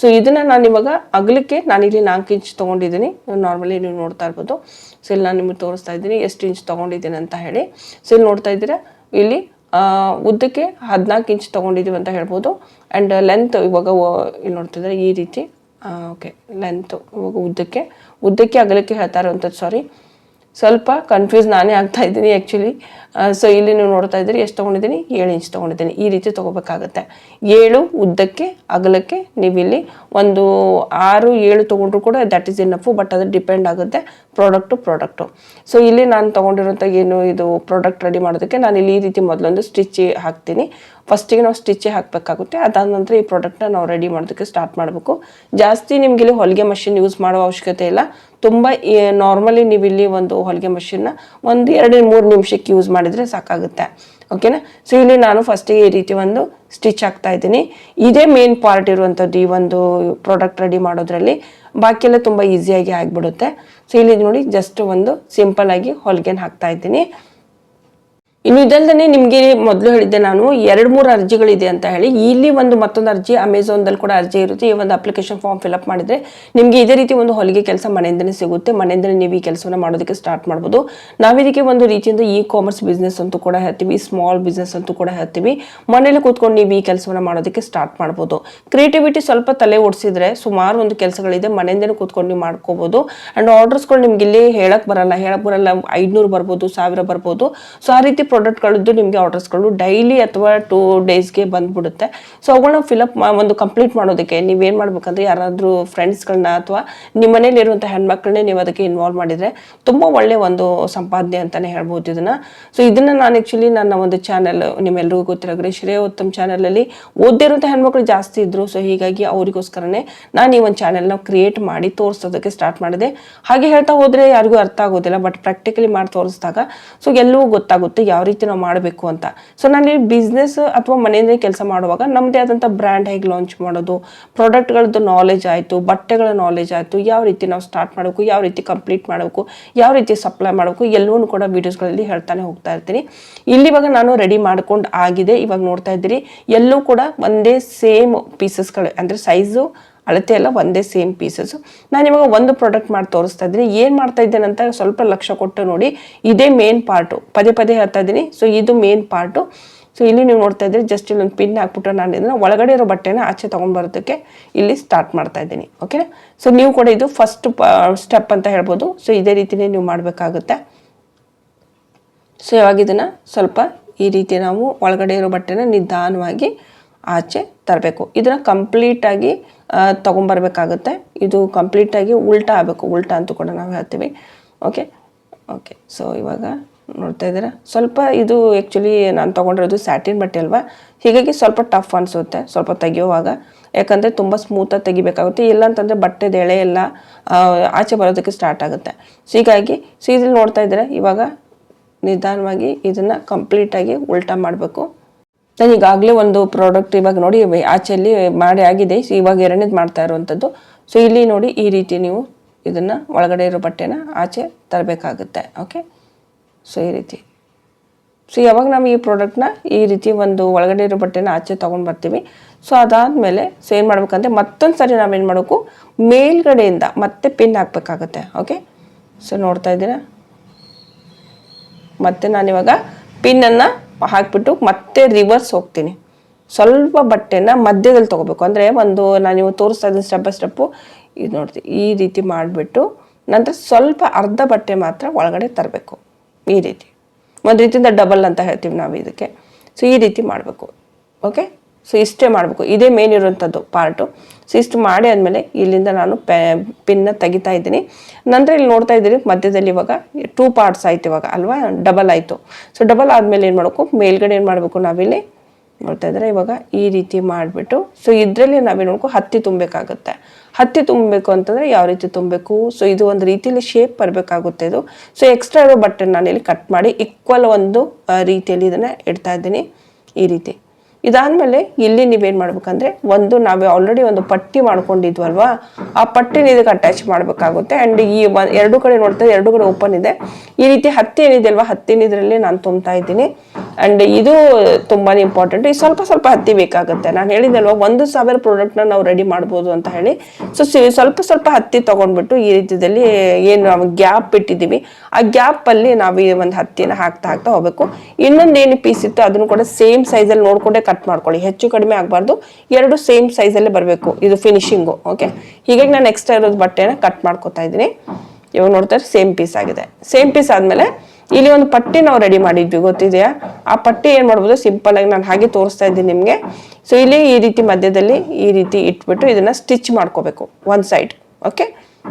ಸೊ ಇದನ್ನು ನಾನು ಇವಾಗ ಅಗಲಕ್ಕೆ ನಾನಿಲ್ಲಿ 4 ಇಂಚ್ ತೊಗೊಂಡಿದ್ದೀನಿ. ನಾರ್ಮಲಿ ನೀವು ನೋಡ್ತಾ ಇರ್ಬೋದು. ಸೊ ಇಲ್ಲಿ ನಾನು ನಿಮಗೆ ತೋರಿಸ್ತಾ ಇದ್ದೀನಿ ಎಷ್ಟು ಇಂಚ್ ತೊಗೊಂಡಿದ್ದೀನಿ ಅಂತ ಹೇಳಿ. ಸೊ ಇಲ್ಲಿ ನೋಡ್ತಾ ಇದ್ದೀರಾ, ಇಲ್ಲಿ ಉದ್ದಕ್ಕೆ 14 ಇಂಚ್ ತೊಗೊಂಡಿದ್ದೀವಿ ಅಂತ ಹೇಳ್ಬೋದು. ಆ್ಯಂಡ್ ಲೆಂತ್ ಇವಾಗ ಇಲ್ಲಿ ನೋಡ್ತಿದ್ದಾರೆ ಈ ರೀತಿ. ಓಕೆ, ಲೆಂತು ಇವಾಗ ಉದ್ದಕ್ಕೆ ಅಗಲಕ್ಕೆ ಹೇಳ್ತಾ ಇರೋವಂಥದ್ದು. ಸಾರಿ, ಸ್ವಲ್ಪ ಕನ್ಫ್ಯೂಸ್ ನಾನೇ ಆಗ್ತಾ ಇದ್ದೀನಿ ಆ್ಯಕ್ಚುಲಿ. ಸೊ ಇಲ್ಲಿ ನೀವು ನೋಡ್ತಾ ಇದ್ದೀರಿ ಎಷ್ಟು ತೊಗೊಂಡಿದ್ದೀನಿ, 7 ಇಂಚ್ ತೊಗೊಂಡಿದ್ದೀನಿ. ಈ ರೀತಿ ತೊಗೋಬೇಕಾಗತ್ತೆ. 7 ಉದ್ದಕ್ಕೆ ಅಗಲಕ್ಕೆ ನೀವಿಲ್ಲಿ ಒಂದು 6-7 ತೊಗೊಂಡ್ರು ಕೂಡ ದಟ್ ಈಸ್ ಇನಫು. ಬಟ್ ಅದು ಡಿಪೆಂಡ್ ಆಗುತ್ತೆ ಪ್ರಾಡಕ್ಟು. ಸೊ ಇಲ್ಲಿ ನಾನು ತೊಗೊಂಡಿರೋಂಥ ಏನು ಇದು ಪ್ರಾಡಕ್ಟ್ ರೆಡಿ ಮಾಡೋದಕ್ಕೆ ನಾನು ಇಲ್ಲಿ ಈ ರೀತಿ ಮೊದಲೊಂದು ಸ್ಟಿಚ್ ಹಾಕ್ತೀನಿ. ಫಸ್ಟಿಗೆ ನಾವು ಸ್ಟಿಚ್ಚೇ ಹಾಕಬೇಕಾಗುತ್ತೆ. ಅದಾದ ನಂತರ ಈ ಪ್ರಾಡಕ್ಟ್ನ ನಾವು ರೆಡಿ ಮಾಡೋದಕ್ಕೆ ಸ್ಟಾರ್ಟ್ ಮಾಡಬೇಕು. ಜಾಸ್ತಿ ನಿಮ್ಗೆ ಇಲ್ಲಿ ಹೊಲಿಗೆ ಮಷಿನ್ ಯೂಸ್ ಮಾಡೋ ಅವಶ್ಯಕತೆ ಇಲ್ಲ. ತುಂಬ ನಾರ್ಮಲಿ ನೀವು ಇಲ್ಲಿ ಒಂದು ಹೊಲಿಗೆ ಮಷಿನ್ನ ಒಂದು 2-3 ನಿಮಿಷಕ್ಕೆ ಯೂಸ್ ಮಾಡಿದರೆ ಸಾಕಾಗುತ್ತೆ. ಓಕೆನಾ? ಸೊ ಇಲ್ಲಿ ನಾನು ಫಸ್ಟಿಗೆ ಈ ರೀತಿ ಒಂದು ಸ್ಟಿಚ್ ಹಾಕ್ತಾ ಇದ್ದೀನಿ. ಇದೇ ಮೇನ್ ಪಾರ್ಟ್ ಇರುವಂಥದ್ದು ಈ ಒಂದು ಪ್ರಾಡಕ್ಟ್ ರೆಡಿ ಮಾಡೋದ್ರಲ್ಲಿ. ಬಾಕಿ ಎಲ್ಲ ತುಂಬ ಈಸಿಯಾಗಿ ಆಗಿಬಿಡುತ್ತೆ. ಸೊ ಇಲ್ಲಿ ನೋಡಿ ಜಸ್ಟ್ ಒಂದು ಸಿಂಪಲ್ ಆಗಿ ಹೊಲಿಗೆನ ಹಾಕ್ತಾ ಇದ್ದೀನಿ. ಇನ್ನು ಇದಲ್ಲದೆ ನಿಮಗೆ ಮೊದಲು ಹೇಳಿದ್ದೆ ನಾನು 2-3 ಅರ್ಜಿಗಳಿದೆ ಅಂತ ಹೇಳಿ. ಇಲ್ಲಿ ಒಂದು ಮತ್ತೊಂದು ಅರ್ಜಿ ಅಮೆಝಾನ್ದಲ್ಲಿ ಕೂಡ ಅರ್ಜಿ ಇರುತ್ತೆ. ಈ ಒಂದು ಅಪ್ಲಿಕೇಶನ್ ಫಾರ್ಮ್ ಫಿಲ್ಅಪ್ ಮಾಡಿದ್ರೆ ನಿಮಗೆ ಇದೇ ರೀತಿ ಒಂದು ಹೊಲಿಗೆ ಕೆಲಸ ಮನೆಯಿಂದನೇ ಸಿಗುತ್ತೆ. ಮನೆಯಿಂದನೇ ನೀವು ಈ ಕೆಲಸವನ್ನು ಮಾಡೋದಕ್ಕೆ ಸ್ಟಾರ್ಟ್ ಮಾಡ್ಬೋದು. ನಾವಿದಕ್ಕೆ ಒಂದು ರೀತಿಯಿಂದ ಇ ಕಾಮರ್ಸ್ ಬಿಸ್ನೆಸ್ ಅಂತೂ ಕೂಡ ಹೇಳ್ತೀವಿ, ಸ್ಮಾಲ್ ಬಿಸ್ನೆಸ್ ಅಂತೂ ಕೂಡ ಹೇಳ್ತೀವಿ. ಮನೇಲಿ ಕೂತ್ಕೊಂಡು ನೀವು ಈ ಕೆಲಸವನ್ನು ಮಾಡೋದಕ್ಕೆ ಸ್ಟಾರ್ಟ್ ಮಾಡ್ಬೋದು. ಕ್ರಿಯೇಟಿವಿಟಿ ಸ್ವಲ್ಪ ತಲೆ ಓಡಿಸಿದ್ರೆ ಸುಮಾರು ಒಂದು ಕೆಲಸಗಳಿದೆ, ಮನೆಯಿಂದನೇ ಕೂತ್ಕೊಂಡು ನೀವು ಮಾಡ್ಕೋಬಹುದು. ಅಂಡ್ ಆರ್ಡರ್ಸ್ಗಳು ನಿಮ್ಗೆ ಇಲ್ಲಿ ಹೇಳಕ್ ಬರಲ್ಲ 500 ಬರ್ಬೋದು, 1000 ಬರ್ಬೋದು. ಸೊ ಆ ರೀತಿ ಪ್ರಾಡಕ್ಟ್ಗಳದ್ದು ನಿಮಗೆ ಆರ್ಡರ್ಸ್ಗಳು ಡೈಲಿ ಅಥವಾ 2 ಡೇಸ್ಗೆ ಬಂದ್ಬಿಡುತ್ತೆ. ಸೊ ಅವುಗಳನ್ನ ಫಿಲಪ್ ಒಂದು ಕಂಪ್ಲೀಟ್ ಮಾಡೋದಕ್ಕೆ ನೀವೇನು ಮಾಡ್ಬೇಕಂದ್ರೆ ಯಾರಾದರೂ ಫ್ರೆಂಡ್ಸ್ಗಳನ್ನ ಅಥವಾ ನಿಮ್ಮ ಮನೇಲಿ ಇರುವಂಥ ಹೆಣ್ಮಕ್ಳನ್ನೇ ನೀವು ಅದಕ್ಕೆ ಇನ್ವಾಲ್ವ್ ಮಾಡಿದರೆ ತುಂಬ ಒಳ್ಳೆ ಒಂದು ಸಂಪಾದನೆ ಅಂತಲೇ ಹೇಳ್ಬೋದು ಇದನ್ನು. ಸೊ ಇದನ್ನು ನಾನು ಆ್ಯಕ್ಚುಲಿ ನನ್ನ ಒಂದು ಚಾನಲ್ ನಿಮ್ಮೆಲ್ಲರಿಗೂ ಗೊತ್ತಿರೋ ಶ್ರೇಯ ಉತ್ತಮ್ ಚಾನಲಲ್ಲಿ ಓದಿರುವಂಥ ಹೆಣ್ಮಕ್ಳು ಜಾಸ್ತಿ ಇದ್ದರು. ಸೊ ಹೀಗಾಗಿ ಅವರಿಗೋಸ್ಕರನೇ ನಾನು ಈ ಒಂದು ಚಾನೆಲ್ನ ಕ್ರಿಯೇಟ್ ಮಾಡಿ ತೋರಿಸೋದಕ್ಕೆ ಸ್ಟಾರ್ಟ್ ಮಾಡಿದೆ. ಹಾಗೆ ಹೇಳ್ತಾ ಹೋದರೆ ಯಾರಿಗೂ ಅರ್ಥ ಆಗೋದಿಲ್ಲ, ಬಟ್ ಪ್ರಾಕ್ಟಿಕಲಿ ಮಾಡಿ ತೋರಿಸಿದಾಗ ಸೊ ಎಲ್ಲವೂ ಗೊತ್ತಾಗುತ್ತೆ ಯಾವ ರೀತಿ ನಾವು ಮಾಡಬೇಕು ಅಂತ. ಸೊ ನಾನು ಬಿಸ್ನೆಸ್ ಅಥವಾ ಮನೆಯಿಂದ ಕೆಲಸ ಮಾಡುವಾಗ ನಮ್ಮದೇ ಆದಂಥ ಬ್ರ್ಯಾಂಡ್ ಹೇಗೆ ಲಾಂಚ್ ಮಾಡೋದು, ಪ್ರಾಡಕ್ಟ್ಗಳದ್ದು ನಾಲೆಜ್ ಆಯಿತು, ಬಟ್ಟೆಗಳ ನಾಲೆಜ್ ಆಯಿತು, ಯಾವ ರೀತಿ ನಾವು ಸ್ಟಾರ್ಟ್ ಮಾಡಬೇಕು, ಯಾವ ರೀತಿ ಕಂಪ್ಲೀಟ್ ಮಾಡಬೇಕು, ಯಾವ ರೀತಿ ಸಪ್ಲೈ ಮಾಡಬೇಕು, ಎಲ್ಲವೂ ಕೂಡ ವೀಡಿಯೋಸ್ಗಳಲ್ಲಿ ಹೇಳ್ತಾನೆ ಹೋಗ್ತಾ ಇರ್ತೀನಿ. ಇಲ್ಲಿವಾಗ ನಾನು ರೆಡಿ ಮಾಡ್ಕೊಂಡು ಆಗಿದೆ. ಇವಾಗ ನೋಡ್ತಾ ಇದ್ದೀರಿ ಎಲ್ಲೂ ಕೂಡ ಒಂದೇ ಸೇಮ್ ಪೀಸಸ್ಗಳು, ಅಂದರೆ ಸೈಜು ಅಳತೆ ಎಲ್ಲ ಒಂದೇ ಸೇಮ್ ಪೀಸಸ್ಸು. ನಾನು ಇವಾಗ ಒಂದು ಪ್ರಾಡಕ್ಟ್ ಮಾಡಿ ತೋರಿಸ್ತಾ ಇದ್ದೀನಿ. ಏನು ಮಾಡ್ತಾ ಇದ್ದೇನೆ ಅಂತ ಸ್ವಲ್ಪ ಲಕ್ಷ್ಯ ಕೊಟ್ಟು ನೋಡಿ. ಇದೇ ಮೇನ್ ಪಾರ್ಟು, ಪದೇ ಹೇಳ್ತಾ ಇದ್ದೀನಿ. ಸೊ ಇದು ಮೇನ್ ಪಾರ್ಟು. ಸೊ ಇಲ್ಲಿ ನೀವು ನೋಡ್ತಾ ಇದ್ದೀರಿ ಜಸ್ಟ್ ಇಲ್ಲೊಂದು ಪಿನ್ ಹಾಕ್ಬಿಟ್ಟು ನಾನು ಇದನ್ನು ಒಳಗಡೆ ಇರೋ ಬಟ್ಟೆನ ಆಚೆ ತೊಗೊಂಡ್ಬರೋದಕ್ಕೆ ಇಲ್ಲಿ ಸ್ಟಾರ್ಟ್ ಮಾಡ್ತಾ ಇದ್ದೀನಿ. ಓಕೆ, ಸೊ ನೀವು ಕೂಡ ಇದು ಫಸ್ಟ್ ಸ್ಟೆಪ್ ಅಂತ ಹೇಳ್ಬೋದು. ಸೊ ಇದೇ ರೀತಿಯೇ ನೀವು ಮಾಡಬೇಕಾಗುತ್ತೆ. ಸೊ ಇವಾಗ ಇದನ್ನು ಸ್ವಲ್ಪ ಈ ರೀತಿ ನಾವು ಒಳಗಡೆ ಇರೋ ಬಟ್ಟೆನ ನಿಧಾನವಾಗಿ ಆಚೆ ತರಬೇಕು. ಇದನ್ನು ಕಂಪ್ಲೀಟಾಗಿ ತೊಗೊಂಬರ್ಬೇಕಾಗುತ್ತೆ. ಇದು ಕಂಪ್ಲೀಟಾಗಿ ಉಲ್ಟಾ ಆಗಬೇಕು, ಉಲ್ಟಾ ಅಂತೂ ಕೂಡ ನಾವು ಹೇಳ್ತೀವಿ. ಓಕೆ, ಸೊ ಇವಾಗ ನೋಡ್ತಾ ಇದ್ದೀರಾ ಸ್ವಲ್ಪ ಇದು ಆ್ಯಕ್ಚುಲಿ ನಾನು ತೊಗೊಂಡಿರೋದು ಸ್ಯಾಟಿನ್ ಬಟ್ಟೆ ಅಲ್ವಾ, ಹೀಗಾಗಿ ಸ್ವಲ್ಪ ಟಫ್ ಅನಿಸುತ್ತೆ ಸ್ವಲ್ಪ ತೆಗೆಯುವಾಗ. ಯಾಕಂದರೆ ತುಂಬ ಸ್ಮೂತಾಗಿ ತೆಗಿಬೇಕಾಗುತ್ತೆ, ಇಲ್ಲ ಅಂತಂದರೆ ಬಟ್ಟೆದ ಎಳೆ ಎಲ್ಲ ಆಚೆ ಬರೋದಕ್ಕೆ ಸ್ಟಾರ್ಟ್ ಆಗುತ್ತೆ. ಸೊ ಹೀಗಾಗಿ ಇದ್ರಲ್ಲಿ ನೋಡ್ತಾ ಇದ್ದೀರಾ ಇವಾಗ ನಿಧಾನವಾಗಿ ಇದನ್ನು ಕಂಪ್ಲೀಟಾಗಿ ಉಲ್ಟಾ ಮಾಡಬೇಕು. ನಾನು ಈಗಾಗಲೇ ಒಂದು ಪ್ರಾಡಕ್ಟ್ ಇವಾಗ ನೋಡಿ ಆಚೆಯಲ್ಲಿ ಮಾಡಿ ಆಗಿದೆ. ಸೊ ಇವಾಗ ಎರಡನೇದು ಮಾಡ್ತಾ ಇರುವಂಥದ್ದು. ಸೊ ಇಲ್ಲಿ ನೋಡಿ ಈ ರೀತಿ ನೀವು ಇದನ್ನು ಒಳಗಡೆ ಇರೋ ಬಟ್ಟೆನ ಆಚೆ ತರಬೇಕಾಗುತ್ತೆ. ಓಕೆ, ಸೊ ಈ ರೀತಿ. ಸೊ ಯಾವಾಗ ನಾವು ಈ ಪ್ರಾಡಕ್ಟ್ನ ಈ ರೀತಿ ಒಂದು ಒಳಗಡೆ ಇರೋ ಬಟ್ಟೆನ ಆಚೆ ತೊಗೊಂಡು ಬರ್ತೀವಿ. ಸೊ ಅದಾದಮೇಲೆ ಸೊ ಏನು ಮಾಡ್ಬೇಕಂದ್ರೆ ಮತ್ತೊಂದು ಸರಿ ನಾವೇನು ಮಾಡಬೇಕು, ಮೇಲ್ಗಡೆಯಿಂದ ಮತ್ತೆ ಪಿನ್ ಹಾಕಬೇಕಾಗುತ್ತೆ. ಓಕೆ, ಸೊ ನೋಡ್ತಾ ಇದ್ದೀರಾ, ಮತ್ತೆ ನಾನಿವಾಗ ಪಿನ್ನನ್ನು ಹಾಕಿಬಿಟ್ಟು ಮತ್ತೆ ರಿವರ್ಸ್ ಹೋಗ್ತೀನಿ. ಸ್ವಲ್ಪ ಬಟ್ಟೆನ ಮಧ್ಯದಲ್ಲಿ ತೊಗೋಬೇಕು. ಅಂದರೆ ಒಂದು ನಾನು ತೋರಿಸ್ತಾ ಇದ್ದೀನಿ ಸ್ಟೆಪ್ ಬೈ ಸ್ಟೆಪ್ಪು. ಇದು ನೋಡ್ತೀವಿ ಈ ರೀತಿ ಮಾಡಿಬಿಟ್ಟು ನಂತರ ಸ್ವಲ್ಪ ಅರ್ಧ ಬಟ್ಟೆ ಮಾತ್ರ ಒಳಗಡೆ ತರಬೇಕು. ಈ ರೀತಿ ಒಂದು ರೀತಿಯಿಂದ ಡಬಲ್ ಅಂತ ಹೇಳ್ತೀವಿ ನಾವು ಇದಕ್ಕೆ. ಸೊ ಈ ರೀತಿ ಮಾಡಬೇಕು. ಓಕೆ, ಸೊ ಇಷ್ಟೇ ಮಾಡಬೇಕು. ಇದೇ ಮೇನ್ ಇರುವಂಥದ್ದು ಪಾರ್ಟು. ಸೊ ಇಷ್ಟು ಮಾಡಿ ಆದಮೇಲೆ ಇಲ್ಲಿಂದ ನಾನು ಪಿನ್ನ ತೆಗಿತಾ ಇದ್ದೀನಿ. ನಂತರ ಇಲ್ಲಿ ನೋಡ್ತಾ ಇದ್ದೀರಿ ಮಧ್ಯದಲ್ಲಿ ಇವಾಗ 2 ಪಾರ್ಟ್ಸ್ ಆಯ್ತು ಇವಾಗ ಅಲ್ವಾ, ಡಬಲ್ ಆಯಿತು. ಸೊ ಡಬಲ್ ಆದಮೇಲೆ ಏನು ಮಾಡಬೇಕು, ಮೇಲ್ಗಡೆ ಏನು ಮಾಡಬೇಕು, ನಾವಿಲ್ಲಿ ನೋಡ್ತಾ ಇದ್ದಾರೆ ಇವಾಗ ಈ ರೀತಿ ಮಾಡಿಬಿಟ್ಟು ಸೊ ಇದರಲ್ಲಿ ನಾವೇನು ಮಾಡಬೇಕು, ಹತ್ತಿ ತುಂಬಬೇಕಾಗುತ್ತೆ. ಹತ್ತಿ ತುಂಬಬೇಕು ಅಂತಂದರೆ ಯಾವ ರೀತಿ ತುಂಬಬೇಕು, ಸೊ ಇದು ಒಂದು ರೀತಿಯಲ್ಲಿ ಶೇಪ್ ಬರಬೇಕಾಗುತ್ತೆ ಇದು. ಸೊ ಎಕ್ಸ್ಟ್ರಾ ಇರೋ ಬಟ್ಟೆ ನಾನು ಇಲ್ಲಿ ಕಟ್ ಮಾಡಿ ಈಕ್ವಲ್ ಒಂದು ರೀತಿಯಲ್ಲಿ ಇದನ್ನು ಇಡ್ತಾ ಇದ್ದೀನಿ ಈ ರೀತಿ. ಇದಾದಮೇಲೆ ಇಲ್ಲಿ ನೀವೇನು ಮಾಡ್ಬೇಕಂದ್ರೆ ಒಂದು ನಾವೇ ಆಲ್ರೆಡಿ ಒಂದು ಪಟ್ಟಿ ಮಾಡ್ಕೊಂಡಿದ್ವಲ್ವಾ, ಆ ಪಟ್ಟಿನ ಇದಕ್ಕೆ ಅಟ್ಯಾಚ್ ಮಾಡಬೇಕಾಗುತ್ತೆ. ಆ್ಯಂಡ್ ಈ ಎರಡು ಕಡೆ ನೋಡ್ತಾ ಎರಡು ಕಡೆ ಓಪನ್ ಇದೆ. ಈ ರೀತಿ ಹತ್ತಿ ಏನಿದೆ ಅಲ್ವಾ, ಹತ್ತಿನ ಇದರಲ್ಲಿ ನಾನು ತುಂಬ್ತಾ ಇದ್ದೀನಿ. ಆ್ಯಂಡ್ ಇದು ತುಂಬಾ ಇಂಪಾರ್ಟೆಂಟ್. ಈ ಸ್ವಲ್ಪ ಹತ್ತಿ ಬೇಕಾಗುತ್ತೆ. ನಾನು ಹೇಳಿದ್ದಲ್ವ 1000 ಪ್ರಾಡಕ್ಟ್ನ ನಾವು ರೆಡಿ ಮಾಡ್ಬೋದು ಅಂತ ಹೇಳಿ. ಸೊ ಸ್ವಲ್ಪ ಹತ್ತಿ ತೊಗೊಂಡ್ಬಿಟ್ಟು ಈ ರೀತಿಯಲ್ಲಿ ಏನು ನಾವು ಗ್ಯಾಪ್ ಬಿಟ್ಟಿದ್ದೀವಿ ಆ ಗ್ಯಾಪಲ್ಲಿ ನಾವು ಈ ಒಂದು ಹತ್ತಿನ ಹಾಕ್ತಾ ಹೋಗಬೇಕು. ಇನ್ನೊಂದು ಏನು ಪೀಸ್ ಇತ್ತು ಅದನ್ನು ಕೂಡ ಸೇಮ್ ಸೈಜಲ್ಲಿ ನೋಡ್ಕೊಂಡೆ ಕಟ್ ಮಾಡ್ಕೊಳ್ಳಿ. ಹೆಚ್ಚು ಕಡಿಮೆ ಆಗಬಾರ್ದು, ಎರಡು ಸೇಮ್ ಸೈಜಲ್ಲೇ ಬರಬೇಕು ಇದು ಫಿನಿಶಿಂಗು. ಓಕೆ, ಹೀಗಾಗಿ ನಾನು ಎಕ್ಸ್ಟ್ರಾ ಇರೋದು ಬಟ್ಟೆನ ಕಟ್ ಮಾಡ್ಕೊತಾ ಇದ್ದೀನಿ. ಇವಾಗ ನೋಡ್ತಾರೆ ಸೇಮ್ ಪೀಸ್ ಆಗಿದೆ. ಸೇಮ್ ಪೀಸ್ ಆದಮೇಲೆ ಇಲ್ಲಿ ಒಂದು ಪಟ್ಟಿ ನಾವು ರೆಡಿ ಮಾಡಿದ್ವಿ ಗೊತ್ತಿದೆಯಾ, ಆ ಪಟ್ಟಿ ಏನು ಮಾಡ್ಬೋದು, ಸಿಂಪಲ್ ಆಗಿ ನಾನು ಹಾಗೆ ತೋರಿಸ್ತಾ ಇದ್ದೀನಿ ನಿಮಗೆ. ಸೊ ಇಲ್ಲಿ ಈ ರೀತಿ ಮಧ್ಯದಲ್ಲಿ ಈ ರೀತಿ ಇಟ್ಬಿಟ್ಟು ಇದನ್ನು ಸ್ಟಿಚ್ ಮಾಡ್ಕೋಬೇಕು ಒಂದು ಸೈಡ್. ಓಕೆ,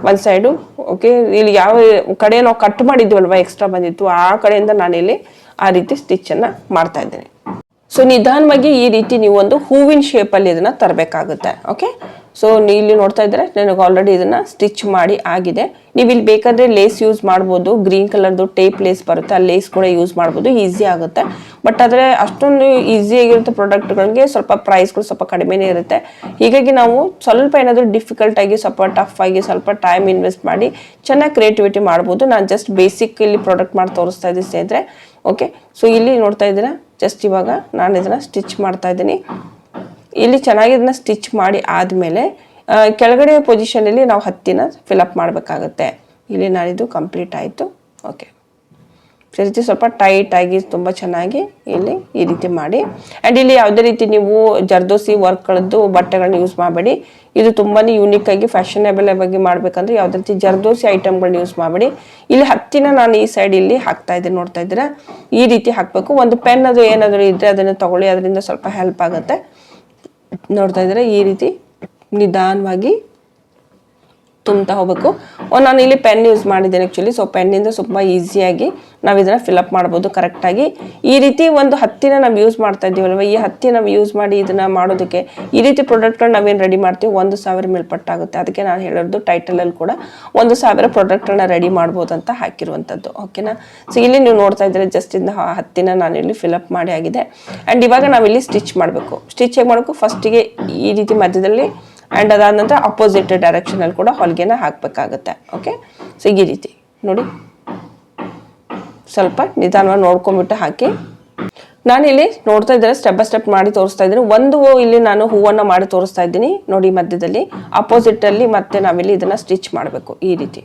ಒಂದು ಸೈಡು. ಓಕೆ, ಇಲ್ಲಿ ಯಾವ ಕಡೆ ನಾವು ಕಟ್ ಮಾಡಿದ್ವಲ್ವ ಎಕ್ಸ್ಟ್ರಾ ಬಂದಿತ್ತು ಆ ಕಡೆಯಿಂದ ನಾನಿಲ್ಲಿ ಆ ರೀತಿ ಸ್ಟಿಚ್ಚನ್ನು ಮಾಡ್ತಾ ಇದ್ದೀನಿ. ಸೊ ನಿಧಾನವಾಗಿ ಈ ರೀತಿ ನೀವು ಒಂದು ಹೂವಿನ ಶೇಪಲ್ಲಿ ಇದನ್ನು ತರಬೇಕಾಗುತ್ತೆ. ಓಕೆ, ಸೊ ಇಲ್ಲಿ ನೋಡ್ತಾ ಇದ್ರೆ ನನಗೆ ಆಲ್ರೆಡಿ ಇದನ್ನು ಸ್ಟಿಚ್ ಮಾಡಿ ಆಗಿದೆ. ನೀವು ಇಲ್ಲಿ ಬೇಕಾದರೆ ಲೇಸ್ ಯೂಸ್ ಮಾಡ್ಬೋದು, ಗ್ರೀನ್ ಕಲರ್ದು ಟೇಪ್ ಲೇಸ್ ಬರುತ್ತೆ, ಆ ಲೇಸ್ ಕೂಡ ಯೂಸ್ ಮಾಡ್ಬೋದು, ಈಸಿ ಆಗುತ್ತೆ. ಬಟ್ ಆದರೆ ಅಷ್ಟೊಂದು ಈಸಿಯಾಗಿರುತ್ತೆ ಪ್ರಾಡಕ್ಟ್ಗಳಿಗೆ ಸ್ವಲ್ಪ ಪ್ರೈಸ್ಗಳು ಸ್ವಲ್ಪ ಕಡಿಮೆನೇ ಇರುತ್ತೆ. ಹೀಗಾಗಿ ನಾವು ಸ್ವಲ್ಪ ಏನಾದರೂ ಡಿಫಿಕಲ್ಟ್ ಆಗಿ ಸ್ವಲ್ಪ ಟಫ್ ಆಗಿ ಸ್ವಲ್ಪ ಟೈಮ್ ಇನ್ವೆಸ್ಟ್ ಮಾಡಿ ಚೆನ್ನಾಗಿ ಕ್ರಿಯೇಟಿವಿಟಿ ಮಾಡ್ಬೋದು. ನಾನು ಜಸ್ಟ್ ಬೇಸಿಕ್ ಇಲ್ಲಿ ಪ್ರಾಡಕ್ಟ್ ಮಾಡಿ ತೋರಿಸ್ತಾ ಇದ್ದೀನಿ ಸ್ನೇಹಿತರೆ. ಓಕೆ, ಸೊ ಇಲ್ಲಿ ನೋಡ್ತಾ ಇದ್ದೀರಾ, ಜಸ್ಟ್ ಇವಾಗ ನಾನು ಇದನ್ನು ಸ್ಟಿಚ್ ಮಾಡ್ತಾ ಇದ್ದೀನಿ. ಇಲ್ಲಿ ಚೆನ್ನಾಗಿ ಇದನ್ನ ಸ್ಟಿಚ್ ಮಾಡಿ ಆದಮೇಲೆ ಕೆಳಗಡೆ ಪೊಸಿಷನಲ್ಲಿ ನಾವು ಹತ್ತಿನ ಫಿಲಪ್ ಮಾಡಬೇಕಾಗತ್ತೆ. ಇಲ್ಲಿ ನಾನಿದು ಕಂಪ್ಲೀಟ್ ಆಯಿತು. ಓಕೆ, ಈ ರೀತಿ ಸ್ವಲ್ಪ ಟೈಟಾಗಿ ತುಂಬ ಚೆನ್ನಾಗಿ ಇಲ್ಲಿ ಈ ರೀತಿ ಮಾಡಿ. ಆ್ಯಂಡ್ ಇಲ್ಲಿ ಯಾವುದೇ ರೀತಿ ನೀವು ಜರ್ದೋಸಿ ವರ್ಕ್ಗಳದ್ದು ಬಟ್ಟೆಗಳನ್ನ ಯೂಸ್ ಮಾಡಬೇಡಿ. ಇದು ತುಂಬಾ ಯೂನಿಕ್ಕಾಗಿ ಫ್ಯಾಷನೇಬಲ್ ಆಗಿ ಮಾಡಬೇಕಂದ್ರೆ ಯಾವುದೇ ರೀತಿ ಜರ್ದೋಸಿ ಐಟಮ್ಗಳನ್ನ ಯೂಸ್ ಮಾಡಬೇಡಿ. ಇಲ್ಲಿ ಹತ್ತಿನ ನಾನು ಈ ಸೈಡ್ ಇಲ್ಲಿ ಹಾಕ್ತಾ ಇದ್ದೀನಿ, ನೋಡ್ತಾ ಇದ್ದೀರಾ, ಈ ರೀತಿ ಹಾಕಬೇಕು. ಒಂದು ಪೆನ್ ಅದು ಏನಾದರೂ ಇದ್ದರೆ ಅದನ್ನು ತಗೊಳ್ಳಿ, ಅದರಿಂದ ಸ್ವಲ್ಪ ಹೆಲ್ಪ್ ಆಗುತ್ತೆ. ನೋಡ್ತಾ ಇದ್ದೀರಾ, ಈ ರೀತಿ ನಿಧಾನವಾಗಿ ತುಂಬ್ತಾ ಹೋಗ್ಬೇಕು. ನಾನು ಇಲ್ಲಿ ಪೆನ್ ಯೂಸ್ ಮಾಡಿದ್ದೇನೆ ಆ್ಯಕ್ಚುಲಿ. ಸೊ ಪೆನ್ನಿಂದ ಸ್ವಲ್ಪ ಈಸಿಯಾಗಿ ನಾವು ಇದನ್ನು ಫಿಲಪ್ ಮಾಡ್ಬೋದು ಕರೆಕ್ಟಾಗಿ. ಈ ರೀತಿ ಒಂದು ಹತ್ತಿನ ನಾವು ಯೂಸ್ ಮಾಡ್ತಾ ಇದ್ದೀವಲ್ವ, ಈ ಹತ್ತಿ ನಾವು ಯೂಸ್ ಮಾಡಿ ಇದನ್ನು ಮಾಡೋದಕ್ಕೆ ಈ ರೀತಿ ಪ್ರಾಡಕ್ಟ್ಗಳನ್ನ ನಾವೇನು ರೆಡಿ ಮಾಡ್ತೀವಿ 1,000 ಮೇಲ್ಪಟ್ಟಾಗುತ್ತೆ. ಅದಕ್ಕೆ ನಾನು ಹೇಳೋದು ಟೈಟಲಲ್ಲಿ ಕೂಡ 1,000 ಪ್ರಾಡಕ್ಟ್ಗಳನ್ನ ರೆಡಿ ಮಾಡ್ಬೋದು ಅಂತ ಹಾಕಿರುವಂಥದ್ದು. ಓಕೆನಾ. ಸೊ ಇಲ್ಲಿ ನೀವು ನೋಡ್ತಾ ಇದ್ದೀರಾ, ಜಸ್ಟ್ ಇಂದ ಹತ್ತಿನ ನಾನು ಇಲ್ಲಿ ಫಿಲಪ್ ಮಾಡಿ ಆಗಿದೆ. ಆ್ಯಂಡ್ ಇವಾಗ ನಾವಿಲ್ಲಿ ಸ್ಟಿಚ್ ಮಾಡಬೇಕು. ಸ್ಟಿಚ್ ಹೇಗೆ ಮಾಡಬೇಕು, ಫಸ್ಟಿಗೆ ಈ ರೀತಿ ಮಧ್ಯದಲ್ಲಿ ಆ್ಯಂಡ್ ಅದಾದ ನಂತರ ಅಪೋಸಿಟ್ ಡೈರೆಕ್ಷನಲ್ಲಿ ಕೂಡ ಹೊಲಿಗೆನ ಹಾಕಬೇಕಾಗುತ್ತೆ. ಓಕೆ, ಸೊ ಈ ರೀತಿ ನೋಡಿ, ಸ್ವಲ್ಪ ನಿಧಾನವಾಗಿ ನೋಡ್ಕೊಂಬಿಟ್ಟು ಹಾಕಿ. ನಾನಿಲ್ಲಿ ನೋಡ್ತಾ ಇದ್ದಾರೆ ಸ್ಟೆಪ್ ಬೈ ಸ್ಟೆಪ್ ಮಾಡಿ ತೋರಿಸ್ತಾ ಇದ್ದೀನಿ. ಒಂದು ಇಲ್ಲಿ ನಾನು ಹೂವನ್ನು ಮಾಡಿ ತೋರಿಸ್ತಾ ಇದ್ದೀನಿ ನೋಡಿ, ಮಧ್ಯದಲ್ಲಿ ಅಪೋಸಿಟಲ್ಲಿ ಮತ್ತೆ ನಾವಿಲ್ಲಿ ಇದನ್ನು ಸ್ಟಿಚ್ ಮಾಡಬೇಕು ಈ ರೀತಿ.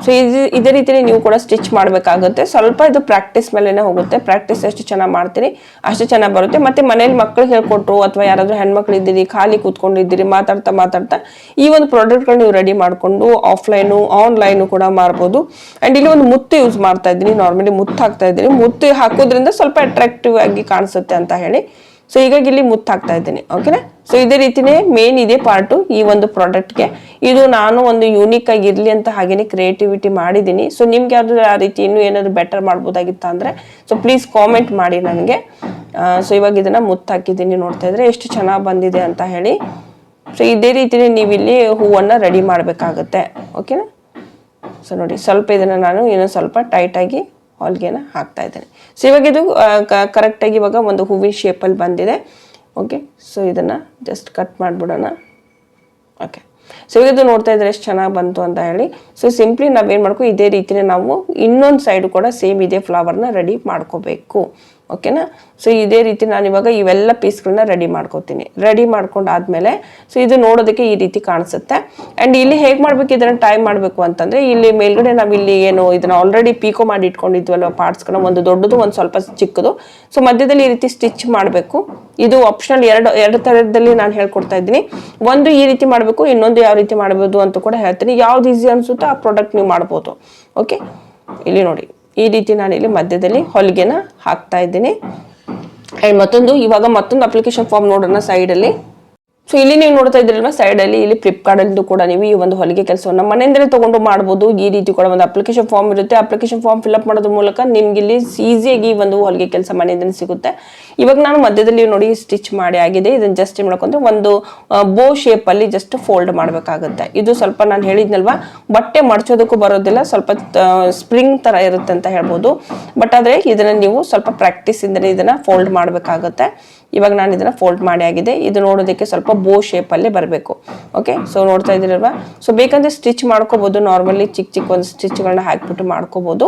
ಸೊ ಇದೇ ರೀತಿಯಲ್ಲಿ ನೀವು ಕೂಡ ಸ್ಟಿಚ್ ಮಾಡಬೇಕಾಗುತ್ತೆ. ಸ್ವಲ್ಪ ಇದು ಪ್ರಾಕ್ಟೀಸ್ ಮೇಲೆನೇ ಹೋಗುತ್ತೆ. ಪ್ರಾಕ್ಟೀಸ್ ಎಷ್ಟು ಚೆನ್ನಾಗಿ ಮಾಡ್ತೀರಿ ಅಷ್ಟು ಚೆನ್ನಾಗಿ ಬರುತ್ತೆ. ಮತ್ತು ಮನೇಲಿ ಮಕ್ಕಳಿಗೆ ಹೇಳ್ಕೊಟ್ರು ಅಥವಾ ಯಾರಾದರೂ ಹೆಣ್ಮಕ್ಳು ಇದ್ದೀರಿ, ಖಾಲಿ ಕೂತ್ಕೊಂಡಿದ್ದೀರಿ, ಮಾತಾಡ್ತಾ ಈ ಒಂದು ಪ್ರಾಡಕ್ಟ್ಗಳು ನೀವು ರೆಡಿ ಮಾಡಿಕೊಂಡು ಆಫ್ಲೈನು ಆನ್ಲೈನು ಕೂಡ ಮಾರ್ಬೋದು. ಆ್ಯಂಡ್ ಇಲ್ಲಿ ಒಂದು ಮುತ್ತು ಯೂಸ್ ಮಾಡ್ತಾ ಇದ್ದೀನಿ, ನಾರ್ಮಲಿ ಮುತ್ತು ಹಾಕ್ತಾ ಇದ್ದೀನಿ. ಮುತ್ತು ಹಾಕೋದ್ರಿಂದ ಸ್ವಲ್ಪ ಅಟ್ರಾಕ್ಟಿವ್ ಆಗಿ ಕಾಣಿಸುತ್ತೆ ಅಂತ ಹೇಳಿ ಸೊ ಹೀಗಾಗಿ ಇಲ್ಲಿ ಮುತ್ತು ಹಾಕ್ತಾ ಇದ್ದೀನಿ. ಓಕೆನಾ. ಸೊ ಇದೇ ರೀತಿನೇ ಮೇನ್ ಇದೇ ಪಾರ್ಟು ಈ ಒಂದು ಪ್ರಾಡಕ್ಟ್ಗೆ. ಇದು ನಾನು ಒಂದು ಯೂನಿಕ್ ಆಗಿರಲಿ ಅಂತ ಹಾಗೇನೆ ಕ್ರಿಯೇಟಿವಿಟಿ ಮಾಡಿದ್ದೀನಿ. ಸೊ ನಿಮ್ಗೆ ಯಾವ್ದು ಆ ರೀತಿ ಇನ್ನೂ ಏನಾದ್ರು ಬೆಟರ್ ಮಾಡ್ಬೋದಾಗಿತ್ತ ಅಂದರೆ ಸೊ ಪ್ಲೀಸ್ ಕಾಮೆಂಟ್ ಮಾಡಿ ನನಗೆ. ಸೊ ಇವಾಗ ಇದನ್ನು ಮುತ್ತು ಹಾಕಿದ್ದೀನಿ, ನೋಡ್ತಾ ಇದ್ರೆ ಎಷ್ಟು ಚೆನ್ನಾಗಿ ಬಂದಿದೆ ಅಂತ ಹೇಳಿ. ಸೊ ಇದೇ ರೀತಿನೇ ನೀವಿಲ್ಲಿ ಹೂವನ್ನು ರೆಡಿ ಮಾಡಬೇಕಾಗತ್ತೆ. ಓಕೆನಾ. ಸೊ ನೋಡಿ, ಸ್ವಲ್ಪ ಇದನ್ನು ನಾನು ಇನ್ನೂ ಸ್ವಲ್ಪ ಟೈಟಾಗಿ ಹೊಲಿಗೆನ ಹಾಕ್ತಾ ಇದ್ದೇನೆ. ಸೊ ಇವಾಗ ಇದು ಕರೆಕ್ಟಾಗಿ ಇವಾಗ ಒಂದು ಹೂವಿನ ಶೇಪಲ್ಲಿ ಬಂದಿದೆ. ಓಕೆ, ಸೊ ಇದನ್ನು ಜಸ್ಟ್ ಕಟ್ ಮಾಡಿಬಿಡೋಣ. ಓಕೆ, ಸೊ ಇವಾಗ ಇದು ನೋಡ್ತಾ ಇದ್ರೆ ಎಷ್ಟು ಚೆನ್ನಾಗಿ ಬಂತು ಅಂತ ಹೇಳಿ. ಸೊ ಸಿಂಪ್ಲಿ ನಾವೇನು ಮಾಡ್ಕೋ, ಇದೇ ರೀತಿನೇ ನಾವು ಇನ್ನೊಂದು ಸೈಡು ಕೂಡ ಸೇಮ್ ಇದೇ ಫ್ಲವರ್ನ ರೆಡಿ ಮಾಡ್ಕೋಬೇಕು. ಓಕೆನಾ. ಸೊ ಇದೇ ರೀತಿ ನಾನು ಇವಾಗ ಇವೆಲ್ಲ ಪೀಸ್ಗಳನ್ನ ರೆಡಿ ಮಾಡ್ಕೋತೀನಿ. ರೆಡಿ ಮಾಡ್ಕೊಂಡಾದ್ಮೇಲೆ ಸೊ ಇದು ನೋಡೋದಕ್ಕೆ ಈ ರೀತಿ ಕಾಣಿಸುತ್ತೆ. ಆ್ಯಂಡ್ ಇಲ್ಲಿ ಹೇಗೆ ಮಾಡ್ಬೇಕು, ಇದನ್ನು ಟೈ ಮಾಡಬೇಕು ಅಂತಂದರೆ ಇಲ್ಲಿ ಮೇಲ್ಗಡೆ ನಾವು ಇಲ್ಲಿ ಏನು ಇದನ್ನು ಆಲ್ರೆಡಿ ಪೀಕೋ ಮಾಡಿ ಇಟ್ಕೊಂಡಿದ್ವಲ್ವ ಪಾರ್ಟ್ಸ್ಗಳನ್ನ, ಒಂದು ದೊಡ್ಡದು ಒಂದು ಸ್ವಲ್ಪ ಚಿಕ್ಕದು. ಸೊ ಮಧ್ಯದಲ್ಲಿ ಈ ರೀತಿ ಸ್ಟಿಚ್ ಮಾಡಬೇಕು. ಇದು ಆಪ್ಷನಲ್, ಎರಡು ಥರದಲ್ಲಿ ನಾನು ಹೇಳ್ಕೊಡ್ತಾ ಇದ್ದೀನಿ. ಒಂದು ಈ ರೀತಿ ಮಾಡಬೇಕು, ಇನ್ನೊಂದು ಯಾವ ರೀತಿ ಮಾಡ್ಬೋದು ಅಂತ ಕೂಡ ಹೇಳ್ತೀನಿ. ಯಾವ್ದು ಈಸಿ ಅನಿಸುತ್ತೋ ಆ ಪ್ರಾಡಕ್ಟ್ ನೀವು ಮಾಡ್ಬೋದು. ಓಕೆ, ಇಲ್ಲಿ ನೋಡಿ ಈ ರೀತಿ ನಾನು ಇಲ್ಲಿ ಮಧ್ಯದಲ್ಲಿ ಹೊಲಿಗೆನ ಹಾಕ್ತಾ ಇದ್ದೀನಿ. ಆ್ಯಂಡ್ ಮತ್ತೊಂದು ಅಪ್ಲಿಕೇಶನ್ ಫಾರ್ಮ್ ನೋಡೋಣ ಸೈಡಲ್ಲಿ. ಸೊ ಇಲ್ಲಿ ನೀವು ನೋಡ್ತಾ ಇದ್ರಲ್ವ ಸೈಡಲ್ಲಿ, ಇಲ್ಲಿ ಫ್ಲಿಪ್ಕಾರ್ಟಲ್ಲೂ ಕೂಡ ನೀವು ಈ ಒಂದು ಹೊಲಿಗೆ ಕೆಲಸವನ್ನು ಮನೆಯಿಂದಲೇ ತೊಗೊಂಡು ಮಾಡ್ಬೋದು. ಈ ರೀತಿ ಕೂಡ ಒಂದು ಅಪ್ಲಿಕೇಶನ್ ಫಾರ್ಮ್ ಇರುತ್ತೆ. ಅಪ್ಲಿಕೇಶನ್ ಫಾರ್ಮ್ ಫಿಲ್ಅಪ್ ಮಾಡೋದ್ರ ಮೂಲಕ ನಿಮ್ಗೆ ಇಲ್ಲಿ ಈಸಿಯಾಗಿ ಒಂದು ಹೊಲಿಗೆ ಕೆಲಸ ಮನೆಯಿಂದಲೇ ಸಿಗುತ್ತೆ. ಇವಾಗ ನಾನು ಮಧ್ಯದಲ್ಲಿ ನೋಡಿ ಸ್ಟಿಚ್ ಮಾಡಿ ಆಗಿದೆ. ಇದನ್ನು ಜಸ್ಟ್ ಏನು ಮಾಡ್ಕೊಂಡ್ರೆ ಒಂದು ಬೋ ಶೇಪಲ್ಲಿ ಜಸ್ಟ್ ಫೋಲ್ಡ್ ಮಾಡಬೇಕಾಗುತ್ತೆ. ಇದು ಸ್ವಲ್ಪ ನಾನು ಹೇಳಿದ್ನಲ್ವ, ಬಟ್ಟೆ ಮಡ್ಚೋದಕ್ಕೂ ಬರೋದಿಲ್ಲ, ಸ್ವಲ್ಪ ಸ್ಪ್ರಿಂಗ್ ಥರ ಇರುತ್ತೆ ಅಂತ ಹೇಳ್ಬೋದು. ಬಟ್ ಆದರೆ ಇದನ್ನು ನೀವು ಸ್ವಲ್ಪ ಪ್ರಾಕ್ಟೀಸಿಂದಲೇ ಇದನ್ನು ಫೋಲ್ಡ್ ಮಾಡಬೇಕಾಗುತ್ತೆ. ಇವಾಗ ನಾನು ಇದನ್ನು ಫೋಲ್ಡ್ ಮಾಡಿ ಆಗಿದೆ. ಇದು ನೋಡೋದಕ್ಕೆ ಸ್ವಲ್ಪ ಬೋ ಶೇಪಲ್ಲೇ ಬರಬೇಕು. ಓಕೆ, ಸೊ ನೋಡ್ತಾ ಇದ್ದೀರಲ್ವಾ. ಸೊ ಬೇಕಂದ್ರೆ ಸ್ಟಿಚ್ ಮಾಡ್ಕೋಬೋದು, ನಾರ್ಮಲಿ ಚಿಕ್ಕ ಒಂದು ಸ್ಟಿಚ್ಗಳನ್ನ ಹಾಕಿಬಿಟ್ಟು ಮಾಡ್ಕೋಬೋದು.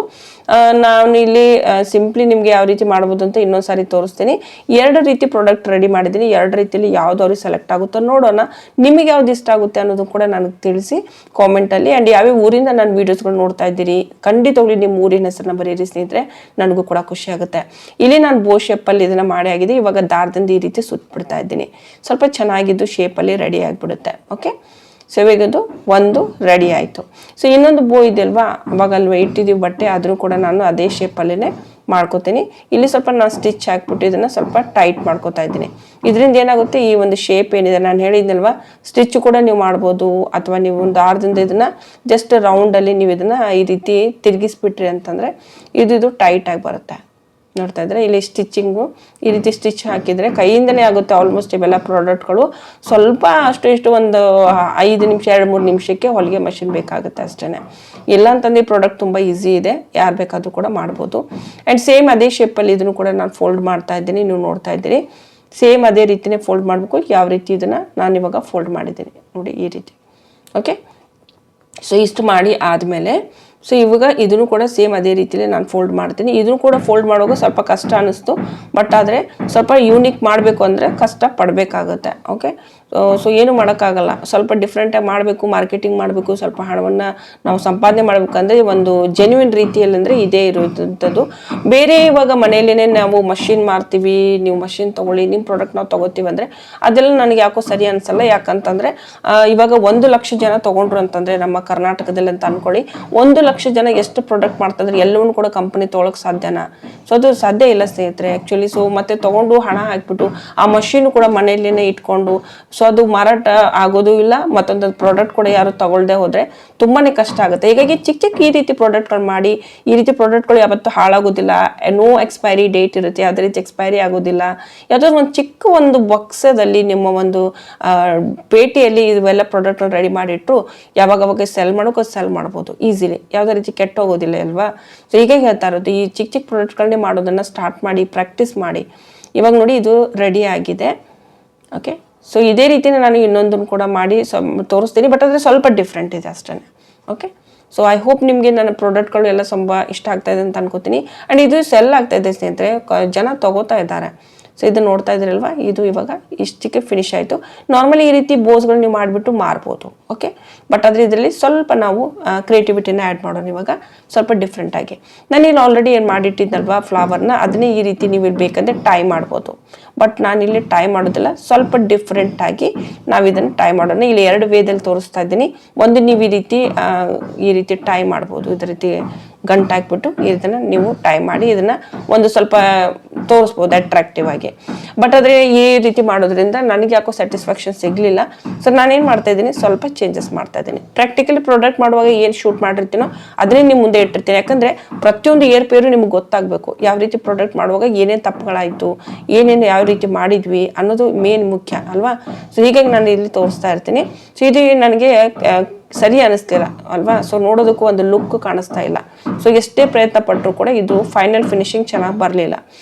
ನಾನು ಇಲ್ಲಿ ಸಿಂಪ್ಲಿ ನಿಮಗೆ ಯಾವ ರೀತಿ ಮಾಡ್ಬೋದು ಅಂತ ಇನ್ನೊಂದು ಸಾರಿ ತೋರಿಸ್ತೀನಿ. 2 ರೀತಿ ಪ್ರಾಡಕ್ಟ್ ರೆಡಿ ಮಾಡಿದ್ದೀನಿ. 2 ರೀತಿಯಲ್ಲಿ ಯಾವ್ದು ಅವ್ರಿಗೆ ಸೆಲೆಕ್ಟ್ ಆಗುತ್ತೋ ನೋಡೋಣ. ನಿಮಗೆ ಯಾವ್ದು ಇಷ್ಟ ಆಗುತ್ತೆ ಅನ್ನೋದು ಕೂಡ ನನಗೆ ತಿಳಿಸಿ ಕಾಮೆಂಟಲ್ಲಿ. ಆ್ಯಂಡ್ ಯಾವ್ಯಾವ ಊರಿಂದ ನಾನು ವೀಡಿಯೋಸ್ಗಳು ನೋಡ್ತಾ ಇದ್ದೀರಿ ಖಂಡಿತವಾಗ್ಲಿ ನಿಮ್ಮ ಊರಿನ ಹೆಸರನ್ನ ಬರೀರಿ ಸ್ನೇಹಿತರೆ, ನನಗೂ ಕೂಡ ಖುಷಿ ಆಗುತ್ತೆ. ಇಲ್ಲಿ ನಾನು ಬೋ ಶೇಪಲ್ಲಿ ಇದನ್ನು ಮಾಡಿ ಆಗಿದೆ. ಇವಾಗ ದಾರದಿಂದ ಈ ರೀತಿ ಸುತ್ತಬಿಡ್ತಾ ಇದ್ದೀನಿ. ಸ್ವಲ್ಪ ಚೆನ್ನಾಗಿದ್ದು ಶೇಪಲ್ಲಿ ರೆಡಿ ಆಗಿಬಿಡುತ್ತೆ. ಓಕೆ, ಸೊ ಇವಾಗದು ಒಂದು ರೆಡಿ ಆಯಿತು. ಸೊ ಇನ್ನೊಂದು ಬೋ ಇದೆಯಲ್ವಾ, ಅವಾಗ ಅಲ್ಲಿ ಇಟ್ಟಿದ್ದೀವಿ ಬಟ್ಟೆ, ಆದರೂ ಕೂಡ ನಾನು ಅದೇ ಶೇಪಲ್ಲೇ ಮಾಡ್ಕೋತೀನಿ. ಇಲ್ಲಿ ಸ್ವಲ್ಪ ನಾನು ಸ್ಟಿಚ್ ಹಾಕ್ಬಿಟ್ಟು ಇದನ್ನು ಸ್ವಲ್ಪ ಟೈಟ್ ಮಾಡ್ಕೋತಾ ಇದ್ದೀನಿ. ಇದರಿಂದ ಏನಾಗುತ್ತೆ, ಈ ಒಂದು ಶೇಪ್ ಏನಿದೆ ನಾನು ಹೇಳಿದ್ನಲ್ವ, ಸ್ಟಿಚ್ ಕೂಡ ನೀವು ಮಾಡ್ಬೋದು. ಅಥವಾ ನೀವು ಒಂದು ದಾರದಿಂದ ಇದನ್ನು ಜಸ್ಟ್ ರೌಂಡಲ್ಲಿ ನೀವು ಇದನ್ನು ಈ ರೀತಿ ತಿರುಗಿಸ್ಬಿಟ್ರಿ ಅಂತಂದರೆ ಇದು ಟೈಟಾಗಿ ಬರುತ್ತೆ. ನೋಡ್ತಾ ಇದ್ರೆ ಇಲ್ಲಿ ಸ್ಟಿಚಿಂಗು ಈ ರೀತಿ ಸ್ಟಿಚ್ ಹಾಕಿದರೆ ಕೈಯಿಂದನೇ ಆಗುತ್ತೆ ಆಲ್ಮೋಸ್ಟ್ ಇವೆಲ್ಲ ಪ್ರಾಡಕ್ಟ್ಗಳು. ಸ್ವಲ್ಪ ಅಷ್ಟು ಇಷ್ಟು ಒಂದು 5 ನಿಮಿಷ 2-3 ನಿಮಿಷಕ್ಕೆ ಹೊಲಿಗೆ ಮಷಿನ್ ಬೇಕಾಗುತ್ತೆ ಅಷ್ಟೇ. ಇಲ್ಲ ಅಂತಂದು ಈ ಪ್ರಾಡಕ್ಟ್ ತುಂಬ ಈಸಿ ಇದೆ, ಯಾರು ಬೇಕಾದರೂ ಕೂಡ ಮಾಡ್ಬೋದು. ಆ್ಯಂಡ್ ಸೇಮ್ ಅದೇ ಶೇಪಲ್ಲಿ ಇದನ್ನು ಕೂಡ ನಾನು ಫೋಲ್ಡ್ ಮಾಡ್ತಾ ಇದ್ದೀನಿ, ನೀವು ನೋಡ್ತಾ ಇದ್ದೀರಿ. ಸೇಮ್ ಅದೇ ರೀತಿನೇ ಫೋಲ್ಡ್ ಮಾಡಬೇಕು. ಯಾವ ರೀತಿ ಇದನ್ನು ನಾನು ಇವಾಗ ಫೋಲ್ಡ್ ಮಾಡಿದ್ದೀನಿ ನೋಡಿ ಈ ರೀತಿ. ಓಕೆ, ಸೊ ಇಷ್ಟು ಮಾಡಿ ಆದಮೇಲೆ ಸೊ ಇವಾಗ ಇದನ್ನು ಕೂಡ ಸೇಮ್ ಅದೇ ರೀತಿಯಲ್ಲಿ ನಾನು ಫೋಲ್ಡ್ ಮಾಡ್ತೀನಿ. ಇದನ್ನು ಕೂಡ ಫೋಲ್ಡ್ ಮಾಡುವಾಗ ಸ್ವಲ್ಪ ಕಷ್ಟ ಅನ್ನಿಸ್ತು, ಬಟ್ ಆದರೆ ಸ್ವಲ್ಪ ಯೂನಿಕ್ ಮಾಡಬೇಕು ಅಂದರೆ ಕಷ್ಟ ಪಡಬೇಕಾಗುತ್ತೆ. ಓಕೆ, ಸೊ ಏನು ಮಾಡೋಕ್ಕಾಗಲ್ಲ, ಸ್ವಲ್ಪ ಡಿಫ್ರೆಂಟಾಗಿ ಮಾಡಬೇಕು, ಮಾರ್ಕೆಟಿಂಗ್ ಮಾಡಬೇಕು, ಸ್ವಲ್ಪ ಹಣವನ್ನು ನಾವು ಸಂಪಾದನೆ ಮಾಡಬೇಕಂದ್ರೆ ಒಂದು ಜೆನ್ಯೂನ್ ರೀತಿಯಲ್ಲಿ ಅಂದರೆ ಇದೇ ಇರುವಂಥದ್ದು. ಬೇರೆ ಇವಾಗ ಮನೆಯಲ್ಲೇ ನಾವು ಮಷಿನ್ ಮಾರ್ತೀವಿ, ನೀವು ಮಷಿನ್ ತೊಗೊಳ್ಳಿ, ನಿಮ್ಮ ಪ್ರಾಡಕ್ಟ್ ನಾವು ತೊಗೋತೀವಿ ಅಂದರೆ ಅದೆಲ್ಲ ನನಗೆ ಯಾಕೋ ಸರಿ ಅನಿಸಲ್ಲ. ಯಾಕಂತಂದರೆ ಇವಾಗ 1 ಲಕ್ಷ ಜನ ತೊಗೊಂಡ್ರು ಅಂತಂದರೆ ನಮ್ಮ ಕರ್ನಾಟಕದಲ್ಲಿ ಅಂತ ಅಂದ್ಕೊಳ್ಳಿ, 1 ಲಕ್ಷ ಜನ ಎಷ್ಟು ಪ್ರಾಡಕ್ಟ್ ಮಾಡ್ತಾಯಿದ್ರೆ ಎಲ್ಲವನ್ನೂ ಕೂಡ ಕಂಪನಿ ತೊಗೊಳಕ್ಕೆ ಸಾಧ್ಯನಾ? ಸೊ ಅದು ಸಾಧ್ಯ ಇಲ್ಲ ಸ್ನೇಹಿತರೆ ಆ್ಯಕ್ಚುಲಿ. ಸೊ ಮತ್ತೆ ತೊಗೊಂಡು ಹಣ ಹಾಕ್ಬಿಟ್ಟು ಆ ಮಷೀನು ಕೂಡ ಮನೆಯಲ್ಲೇ ಇಟ್ಕೊಂಡು ಸೊ ಅದು ಮಾರಾಟ ಆಗೋದು ಇಲ್ಲ, ಮತ್ತೊಂದು ಪ್ರಾಡಕ್ಟ್ ಕೂಡ ಯಾರು ತಗೊಳ್ದೆ ಹೋದರೆ ತುಂಬಾ ಕಷ್ಟ ಆಗುತ್ತೆ. ಹೀಗಾಗಿ ಚಿಕ್ಕ ಈ ರೀತಿ ಪ್ರಾಡಕ್ಟ್ಗಳು ಮಾಡಿ, ಈ ರೀತಿ ಪ್ರಾಡಕ್ಟ್ಗಳು ಯಾವತ್ತೂ ಹಾಳಾಗೋದಿಲ್ಲ, ನೋ ಎಕ್ಸ್ಪೈರಿ ಡೇಟ್ ಇರುತ್ತೆ, ಯಾವುದೇ ರೀತಿ ಎಕ್ಸ್ಪೈರಿ ಆಗೋದಿಲ್ಲ. ಯಾವುದೋ ಒಂದು ಚಿಕ್ಕ ಒಂದು ಬಾಕ್ಸದಲ್ಲಿ ನಿಮ್ಮ ಒಂದು ಪೇಟೆಯಲ್ಲಿ ಇವೆಲ್ಲ ಪ್ರಾಡಕ್ಟ್ಗಳು ರೆಡಿ ಮಾಡಿಟ್ಟು ಯಾವಾಗ ಸೆಲ್ ಮಾಡೋಕೆ ಸೆಲ್ ಮಾಡ್ಬೋದು ಈಸಿಲಿ, ಯಾವುದೇ ರೀತಿ ಕೆಟ್ಟೋಗೋದಿಲ್ಲ ಅಲ್ವಾ. ಸೊ ಹೀಗೆ ಹೇಳ್ತಾ ಇರೋದು, ಈ ಚಿಕ್ಕ ಪ್ರಾಡಕ್ಟ್ಗಳನ್ನೇ ಮಾಡೋದನ್ನು ಸ್ಟಾರ್ಟ್ ಮಾಡಿ, ಪ್ರಾಕ್ಟೀಸ್ ಮಾಡಿ. ಇವಾಗ ನೋಡಿ ಇದು ರೆಡಿ ಆಗಿದೆ. ಓಕೆ, ಸೊ ಇದೇ ರೀತಿನೇ ನಾನು ಇನ್ನೊಂದನ್ನು ಕೂಡ ಮಾಡಿ ತೋರಿಸ್ತೀನಿ, ಬಟ್ ಆದರೆ ಸ್ವಲ್ಪ ಡಿಫ್ರೆಂಟ್ ಇದೆ ಅಷ್ಟೇ. ಓಕೆ, ಸೊ ಐ ಹೋಪ್ ನಿಮಗೆ ನನ್ನ ಪ್ರಾಡಕ್ಟ್ಗಳು ಎಲ್ಲ ತುಂಬ ಇಷ್ಟ ಆಗ್ತಾ ಇದೆ ಅಂತ ಅನ್ಕೋತೀನಿ. ಆ್ಯಂಡ್ ಇದು ಸೆಲ್ ಆಗ್ತಾ ಇದೆ ಸ್ನೇಹಿತರೆ, ಜನ ತಗೋತಾ ಇದ್ದಾರೆ. ಸೊ ಇದು ನೋಡ್ತಾ ಇದ್ರಲ್ವಾ, ಇದು ಇವಾಗ ಇಷ್ಟಕ್ಕೆ ಫಿನಿಶ್ ಆಯಿತು. ನಾರ್ಮಲಿ ಈ ರೀತಿ ಬೋಸ್ಗಳು ನೀವು ಮಾಡಿಬಿಟ್ಟು ಮಾರ್ಬೋದು. ಓಕೆ, ಬಟ್ ಆದರೆ ಇದರಲ್ಲಿ ಸ್ವಲ್ಪ ನಾವು ಕ್ರಿಯೇಟಿವಿಟಿನ ಆ್ಯಡ್ ಮಾಡೋಣ ಇವಾಗ ಸ್ವಲ್ಪ ಡಿಫ್ರೆಂಟಾಗಿ. ನಾನಿಲ್ಲಿ ಆಲ್ರೆಡಿ ಏನು ಮಾಡಿಟ್ಟಿದ್ದಲ್ವಾ ಫ್ಲವರ್ನ, ಅದನ್ನೇ ಈ ರೀತಿ ನೀವು ಇಲ್ಲಿ ಬೇಕಂದರೆ ಟೈ ಮಾಡ್ಬೋದು. ಬಟ್ ನಾನಿಲ್ಲಿ ಟೈ ಮಾಡೋದಿಲ್ಲ, ಸ್ವಲ್ಪ ಡಿಫ್ರೆಂಟಾಗಿ ನಾವು ಇದನ್ನು ಟೈ ಮಾಡೋಣ. ಇಲ್ಲಿ 2 ವೇದಲ್ಲಿ ತೋರಿಸ್ತಾ ಇದ್ದೀನಿ. ಒಂದು ನೀವು ಈ ರೀತಿ ಟೈ ಮಾಡ್ಬೋದು, ಇದೇ ರೀತಿ ಗಂಟು ಹಾಕ್ಬಿಟ್ಟು ಇದನ್ನು ನೀವು ಟೈ ಮಾಡಿ ಇದನ್ನು ಒಂದು ಸ್ವಲ್ಪ ತೋರಿಸ್ಬೋದು ಅಟ್ರಾಕ್ಟಿವ್ ಆಗಿ. ಬಟ್ ಆದರೆ ಈ ರೀತಿ ಮಾಡೋದ್ರಿಂದ ನನಗೆ ಯಾಕೋ ಸ್ಯಾಟಿಸ್ಫ್ಯಾಕ್ಷನ್ ಸಿಗಲಿಲ್ಲ. ಸೊ ನಾನೇನು ಮಾಡ್ತಾ ಇದ್ದೀನಿ, ಸ್ವಲ್ಪ ಚೇಂಜಸ್ ಮಾಡ್ತಾ ಇದ್ದೀನಿ. ಪ್ರಾಕ್ಟಿಕಲಿ ಪ್ರಾಡಕ್ಟ್ ಮಾಡುವಾಗ ಏನು ಶೂಟ್ ಮಾಡಿರ್ತೀನೋ ಅದನ್ನೇ ನಿಮ್ಮ ಮುಂದೆ ಇಟ್ಟಿರ್ತೀನಿ. ಯಾಕಂದರೆ ಪ್ರತಿಯೊಂದು ಏರ್ಪೇರು ನಿಮ್ಗೆ ಗೊತ್ತಾಗಬೇಕು, ಯಾವ ರೀತಿ ಪ್ರಾಡಕ್ಟ್ ಮಾಡುವಾಗ ಏನೇನು ತಪ್ಪುಗಳಾಯಿತು, ಏನೇನು ಯಾವ ರೀತಿ ಮಾಡಿದ್ವಿ ಅನ್ನೋದು ಮೇನ್ ಮುಖ್ಯ ಅಲ್ವಾ. ಸೊ ಹೀಗಾಗಿ ನಾನು ಇಲ್ಲಿ ತೋರಿಸ್ತಾ ಇರ್ತೀನಿ. ಸೊ ಇದು ನನಗೆ ಸರಿ ಅನ್ನಿಸ್ತಿಲ್ಲ ಅಲ್ವಾ. ಸೊ ನೋಡೋದಕ್ಕೂ ಒಂದು ಲುಕ್ ಕಾಣಿಸ್ತಾ ಇಲ್ಲ. ಸೊ ಎಷ್ಟೇ ಪ್ರಯತ್ನ ಪಟ್ಟರು ಕೂಡ ಇದು ಫೈನಲ್ ಫಿನಿಶಿಂಗ್ ಚೆನ್ನಾಗಿ ಬರಲಿಲ್ಲ.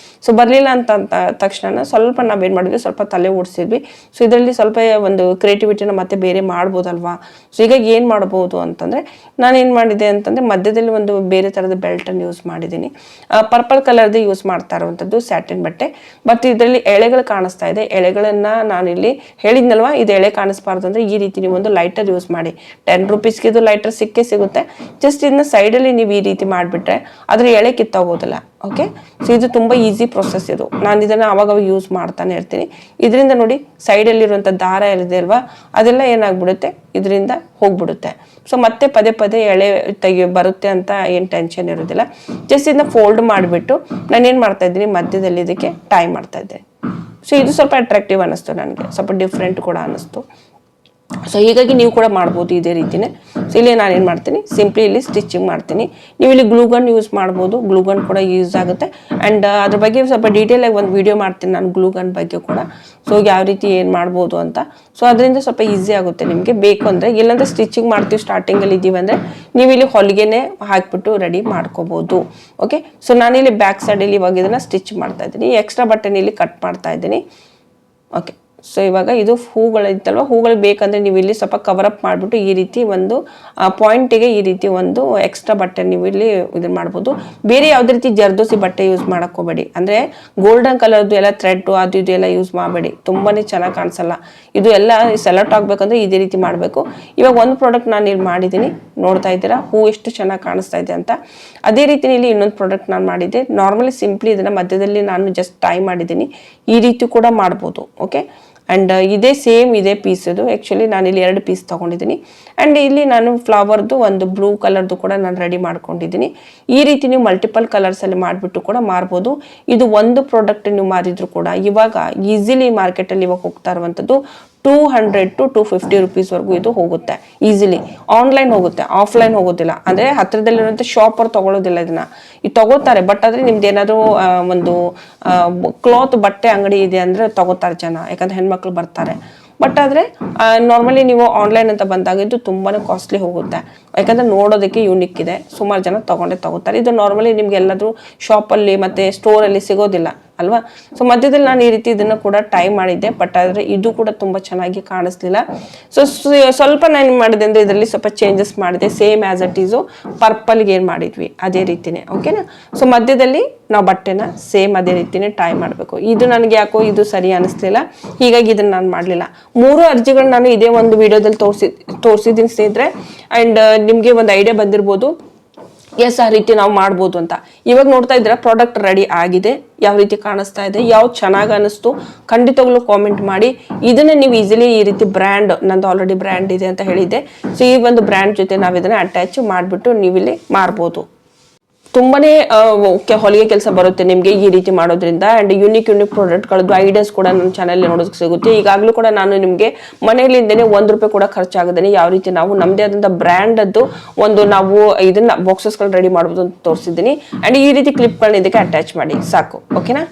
ಸೊ ಬರಲಿಲ್ಲ ಅಂತ ತಕ್ಷಣ ಸ್ವಲ್ಪ ನಾವೇನು ಮಾಡಿದ್ವಿ, ಸ್ವಲ್ಪ ತಲೆ ಓಡಿಸಿದ್ವಿ. ಸೊ ಇದರಲ್ಲಿ ಸ್ವಲ್ಪ ಒಂದು ಕ್ರಿಯೇಟಿವಿಟಿನ ಮತ್ತೆ ಬೇರೆ ಮಾಡ್ಬೋದಲ್ವಾ. ಸೊ ಹೀಗಾಗಿ ಏನು ಮಾಡ್ಬೋದು ಅಂತಂದರೆ ನಾನೇನು ಮಾಡಿದೆ ಅಂತಂದರೆ ಮಧ್ಯದಲ್ಲಿ ಒಂದು ಬೇರೆ ಥರದ ಬೆಲ್ಟನ್ನು ಯೂಸ್ ಮಾಡಿದ್ದೀನಿ. ಪರ್ಪಲ್ ಕಲರ್ದು ಯೂಸ್ ಮಾಡ್ತಾ ಇರುವಂಥದ್ದು ಸ್ಯಾಟಿನ್ ಬಟ್ಟೆ. ಬಟ್ ಇದರಲ್ಲಿ ಎಳೆಗಳು ಕಾಣಿಸ್ತಾ ಇದೆ. ಎಳೆಗಳನ್ನು ನಾನಿಲ್ಲಿ ಹೇಳಿದ್ನಲ್ವಾ, ಇದು ಎಳೆ ಕಾಣಿಸ್ಬಾರ್ದು ಅಂದರೆ ಈ ರೀತಿ ನೀವು ಒಂದು ಲೈಟರ್ ಯೂಸ್ ಮಾಡಿ. 10 ರೂಪೀಸ್ಗೆ ಇದು ಲೈಟರ್ ಸಿಗುತ್ತೆ. ಜಸ್ಟ್ ಇದನ್ನ ಸೈಡಲ್ಲಿ ನೀವು ಈ ರೀತಿ ಮಾಡಿಬಿಟ್ರೆ ಅದ್ರ ಎಳೆ ಕಿತ್ತೋಗೋದಿಲ್ಲ. ಓಕೆ, ಸೊ ಇದು ತುಂಬ ಈಸಿ ಪ್ರೊಸೆಸ್. ಇದು ನಾನು ಇದನ್ನು ಆವಾಗ ಯೂಸ್ ಮಾಡ್ತಾನೆ ಇರ್ತೀನಿ. ಇದರಿಂದ ನೋಡಿ ಸೈಡಲ್ಲಿರುವಂಥ ದಾರ ಏನಿದೆ ಅಲ್ವಾ, ಅದೆಲ್ಲ ಏನಾಗ್ಬಿಡುತ್ತೆ, ಇದರಿಂದ ಹೋಗ್ಬಿಡುತ್ತೆ. ಸೊ ಮತ್ತೆ ಪದೇ ಎಳೆ ಬರುತ್ತೆ ಅಂತ ಏನು ಟೆನ್ಷನ್ ಇರೋದಿಲ್ಲ. ಜಸ್ಟ್ ಇದನ್ನ ಫೋಲ್ಡ್ ಮಾಡಿಬಿಟ್ಟು ನಾನೇನು ಮಾಡ್ತಾ ಇದ್ದೀನಿ, ಮಧ್ಯದಲ್ಲಿ ಇದಕ್ಕೆ ಟೈ ಮಾಡ್ತಾ ಇದ್ದೆ. ಸೊ ಇದು ಸ್ವಲ್ಪ ಅಟ್ರಾಕ್ಟಿವ್ ಅನ್ನಿಸ್ತು ನನಗೆ, ಸ್ವಲ್ಪ ಡಿಫ್ರೆಂಟ್ ಕೂಡ ಅನ್ನಿಸ್ತು. ಸೊ ಹೀಗಾಗಿ ನೀವು ಕೂಡ ಮಾಡ್ಬೋದು ಇದೇ ರೀತಿನೇ. ಸೊ ಇಲ್ಲಿ ನಾನೇನು ಮಾಡ್ತೀನಿ, ಸಿಂಪ್ಲಿ ಇಲ್ಲಿ ಸ್ಟಿಚಿಂಗ್ ಮಾಡ್ತೀನಿ. ನೀವು ಇಲ್ಲಿ ಗ್ಲೂಗನ್ ಯೂಸ್ ಮಾಡ್ಬೋದು, ಗ್ಲೂಗನ್ ಕೂಡ ಯೂಸ್ ಆಗುತ್ತೆ. ಆ್ಯಂಡ್ ಅದ್ರ ಬಗ್ಗೆ ಸ್ವಲ್ಪ ಡೀಟೇಲಾಗಿ ಒಂದು ವಿಡಿಯೋ ಮಾಡ್ತೀನಿ ನಾನು ಗ್ಲೂಗನ್ ಬಗ್ಗೆ ಕೂಡ. ಸೊ ಯಾವ ರೀತಿ ಏನು ಮಾಡ್ಬೋದು ಅಂತ. ಸೊ ಅದರಿಂದ ಸ್ವಲ್ಪ ಈಸಿ ಆಗುತ್ತೆ ನಿಮಗೆ ಬೇಕು ಅಂದರೆ. ಇಲ್ಲಾಂದರೆ ಸ್ಟಿಚಿಂಗ್ ಮಾಡ್ತೀವಿ ಸ್ಟಾರ್ಟಿಂಗಲ್ಲಿ ಇದ್ದೀವಿ ಅಂದರೆ ನೀವು ಇಲ್ಲಿ ಹೊಲಿಗೆನೇ ಹಾಕಿಬಿಟ್ಟು ರೆಡಿ ಮಾಡ್ಕೋಬೋದು. ಓಕೆ, ಸೊ ನಾನಿಲ್ಲಿ ಬ್ಯಾಕ್ ಸೈಡಲ್ಲಿ ಇವಾಗ ಇದನ್ನು ಸ್ಟಿಚ್ ಮಾಡ್ತಾ ಇದ್ದೀನಿ. ಎಕ್ಸ್ಟ್ರಾ ಬಟ್ಟೆನ ಇಲ್ಲಿ ಕಟ್ ಮಾಡ್ತಾ ಇದ್ದೀನಿ. ಓಕೆ, ಸೊ ಇವಾಗ ಇದು ಹೂಗಳಿತ್ತಲ್ವ, ಹೂಗಳು ಬೇಕಂದರೆ ನೀವು ಇಲ್ಲಿ ಸ್ವಲ್ಪ ಕವರ್ ಅಪ್ ಮಾಡಿಬಿಟ್ಟು ಈ ರೀತಿ ಒಂದು ಪಾಯಿಂಟಿಗೆ ಈ ರೀತಿ ಒಂದು ಎಕ್ಸ್ಟ್ರಾ ಬಟ್ಟೆ ನೀವು ಇಲ್ಲಿ ಇದನ್ನು ಮಾಡ್ಬೋದು. ಬೇರೆ ಯಾವುದೇ ರೀತಿ ಜರ್ದೋಸಿ ಬಟ್ಟೆ ಯೂಸ್ ಮಾಡೋಕ್ಕೋಗಬೇಡಿ. ಅಂದರೆ ಗೋಲ್ಡನ್ ಕಲರ್ದು ಎಲ್ಲ ಥ್ರೆಡ್ಡು ಅದು ಇದು ಎಲ್ಲ ಯೂಸ್ ಮಾಡಬೇಡಿ, ತುಂಬಾ ಚೆನ್ನಾಗಿ ಕಾಣಿಸಲ್ಲ. ಇದು ಎಲ್ಲ ಸೆಲೆಕ್ಟ್ ಆಗಬೇಕಂದ್ರೆ ಇದೇ ರೀತಿ ಮಾಡಬೇಕು. ಇವಾಗ ಒಂದು ಪ್ರಾಡಕ್ಟ್ ನಾನು ಇಲ್ಲಿ ಮಾಡಿದ್ದೀನಿ, ನೋಡ್ತಾ ಇದ್ದೀರಾ ಹೂ ಎಷ್ಟು ಚೆನ್ನಾಗಿ ಕಾಣಿಸ್ತಾ ಇದೆ ಅಂತ. ಅದೇ ರೀತಿ ಇಲ್ಲಿ ಇನ್ನೊಂದು ಪ್ರಾಡಕ್ಟ್ ನಾನು ಮಾಡಿದ್ದೆ. ನಾರ್ಮಲಿ ಸಿಂಪ್ಲಿ ಇದನ್ನು ಮಧ್ಯದಲ್ಲಿ ನಾನು ಜಸ್ಟ್ ಟೈ ಮಾಡಿದ್ದೀನಿ. ಈ ರೀತಿ ಕೂಡ ಮಾಡ್ಬೋದು. ಓಕೆ, ಆ್ಯಂಡ್ ಇದೇ ಸೇಮ್ ಇದೇ ಪೀಸ್ ಇದು. ಆ್ಯಕ್ಚುಲಿ ನಾನಿಲ್ಲಿ 2 ಪೀಸ್ ತೊಗೊಂಡಿದ್ದೀನಿ. ಆ್ಯಂಡ್ ಇಲ್ಲಿ ನಾನು ಫ್ಲವರ್ದು ಒಂದು ಬ್ಲೂ ಕಲರ್ದು ಕೂಡ ನಾನು ರೆಡಿ ಮಾಡ್ಕೊಂಡಿದ್ದೀನಿ. ಈ ರೀತಿ ನೀವು ಮಲ್ಟಿಪಲ್ ಕಲರ್ಸಲ್ಲಿ ಮಾಡಿಬಿಟ್ಟು ಕೂಡ ಮಾರ್ಬೋದು. ಇದು ಒಂದು ಪ್ರಾಡಕ್ಟ್ ನೀವು ಮಾರಿದ್ರು ಕೂಡ ಇವಾಗ ಈಸಿಲಿ ಮಾರ್ಕೆಟಲ್ಲಿ ಇವಾಗ ಹೋಗ್ತಾ ಇರುವಂಥದ್ದು 200 to 250 ರುಪೀಸ್ವರೆಗೂ ಇದು ಹೋಗುತ್ತೆ ಈಸಿಲಿ. ಆನ್ಲೈನ್ ಹೋಗುತ್ತೆ, ಆಫ್ಲೈನ್ ಹೋಗೋದಿಲ್ಲ. ಅಂದರೆ ಹತ್ರದಲ್ಲಿರುವಂಥ ಶಾಪರ್ ತಗೊಳ್ಳೋದಿಲ್ಲ ಇದನ್ನ. ಇದು ತಗೋತಾರೆ, ಬಟ್ ಆದರೆ ನಿಮ್ದು ಏನಾದರೂ ಒಂದು ಕ್ಲಾತ್ ಬಟ್ಟೆ ಅಂಗಡಿ ಇದೆ ಅಂದರೆ ತಗೋತಾರೆ ಜನ, ಯಾಕಂದ್ರೆ ಹೆಣ್ಮಕ್ಳು ಬರ್ತಾರೆ. ಬಟ್ ಆದರೆ ನಾರ್ಮಲಿ ನೀವು ಆನ್ಲೈನ್ ಅಂತ ಬಂದಾಗ ಇದು ತುಂಬಾ ಕಾಸ್ಟ್ಲಿ ಹೋಗುತ್ತೆ, ಯಾಕಂದರೆ ನೋಡೋದಕ್ಕೆ ಯೂನಿಕ್ ಇದೆ, ಸುಮಾರು ಜನ ತಗೋತಾರೆ. ಇದು ನಾರ್ಮಲಿ ನಿಮ್ಗೆ ಎಲ್ಲಾದರೂ ಶಾಪಲ್ಲಿ ಮತ್ತು ಸ್ಟೋರಲ್ಲಿ ಸಿಗೋದಿಲ್ಲ ಅಲ್ವಾ. ಸೊ ಮಧ್ಯದಲ್ಲಿ ನಾನು ಈ ರೀತಿ ಇದನ್ನು ಕೂಡ ಟ್ರೈ ಮಾಡಿದ್ದೆ, ಬಟ್ ಆದರೆ ಇದು ಕೂಡ ತುಂಬ ಚೆನ್ನಾಗಿ ಕಾಣಿಸ್ಲಿಲ್ಲ. ಸೊ ಸ್ವಲ್ಪ ನಾನು ಮಾಡಿದೆ ಅಂದರೆ ಇದರಲ್ಲಿ ಸ್ವಲ್ಪ ಚೇಂಜಸ್ ಮಾಡಿದೆ. ಸೇಮ್ ಆ್ಯಸ್ ಇಟ್ ಈಸು ಪರ್ಪಲ್ಗೆ ಏನು ಮಾಡಿದ್ವಿ ಅದೇ ರೀತಿನೇ, ಓಕೆನಾ. ಸೊ ಮಧ್ಯದಲ್ಲಿ ನಾವು ಬಟ್ಟೆನ ಸೇಮ್ ಅದೇ ರೀತಿನೇ ಟ್ರೈ ಮಾಡಬೇಕು. ಇದು ನನಗೆ ಯಾಕೋ ಇದು ಸರಿ ಅನಿಸ್ಲಿಲ್ಲ, ಹೀಗಾಗಿ ಇದನ್ನು ನಾನು ಮಾಡಲಿಲ್ಲ. 3 ಅರ್ಜಿಗಳು ನಾನು ಇದೇ ಒಂದು ವಿಡಿಯೋದಲ್ಲಿ ತೋರಿಸಿದ್ದೀನಿ ಸ್ನೇಹಿತರೆ. ಆ್ಯಂಡ್ ನಿಮಗೆ ಒಂದು ಐಡಿಯಾ ಬಂದಿರ್ಬೋದು, ಎಸ್ ಆ ರೀತಿ ನಾವು ಮಾಡ್ಬೋದು ಅಂತ. ಇವಾಗ ನೋಡ್ತಾ ಇದ್ರೆ ಪ್ರಾಡಕ್ಟ್ ರೆಡಿ ಆಗಿದೆ, ಯಾವ ರೀತಿ ಕಾಣಿಸ್ತಾ ಇದೆ, ಯಾವ್ದು ಚೆನ್ನಾಗಿ ಅನಿಸ್ತು ಖಂಡಿತವಾಗ್ಲೂ ಕಾಮೆಂಟ್ ಮಾಡಿ. ಇದನ್ನ ನೀವು ಈಸಿಲಿ ಈ ರೀತಿ ಬ್ರ್ಯಾಂಡ್, ನಂದು ಆಲ್ರೆಡಿ ಬ್ರ್ಯಾಂಡ್ ಇದೆ ಅಂತ ಹೇಳಿದ್ದೆ, ಸೊ ಈ ಒಂದು ಬ್ರ್ಯಾಂಡ್ ಜೊತೆ ನಾವು ಇದನ್ನ ಅಟ್ಯಾಚ್ ಮಾಡಿಬಿಟ್ಟು ನೀವಿಲ್ಲಿ ಮಾರ್ಬೋದು. ತುಂಬಾನೇ ಹೊಲಿಗೆ ಕೆಲಸ ಬರುತ್ತೆ ನಿಮಗೆ ಈ ರೀತಿ ಮಾಡೋದ್ರಿಂದ. ಆ್ಯಂಡ್ ಯೂನಿಕ್ ಪ್ರಾಡಕ್ಟ್ಗಳದ್ದು ಐಡಿಯಾಸ್ ಕೂಡ ನನ್ನ ಚಾನಲ್ ನೋಡೋದಕ್ಕೆ ಸಿಗುತ್ತೆ. ಈಗಾಗಲೂ ಕೂಡ ನಾನು ನಿಮಗೆ ಮನೆಯಲ್ಲಿಂದನೇ ₹1 ಕೂಡ ಖರ್ಚಾಗದೇನೆ ಯಾವ ರೀತಿ ನಾವು ನಮ್ಮದೇ ಆದಂಥ ಬ್ರ್ಯಾಂಡದ್ದು ಒಂದು ನಾವು ಇದನ್ನ ಬಾಕ್ಸಸ್ಗಳು ರೆಡಿ ಮಾಡ್ಬೋದು ಅಂತ ತೋರಿಸಿದ್ದೀನಿ. ಆ್ಯಂಡ್ ಈ ರೀತಿ ಕ್ಲಿಪ್ಗಳನ್ನ ಇದಕ್ಕೆ ಅಟ್ಯಾಚ್ ಮಾಡಿ ಸಾಕು, ಓಕೆನಾ.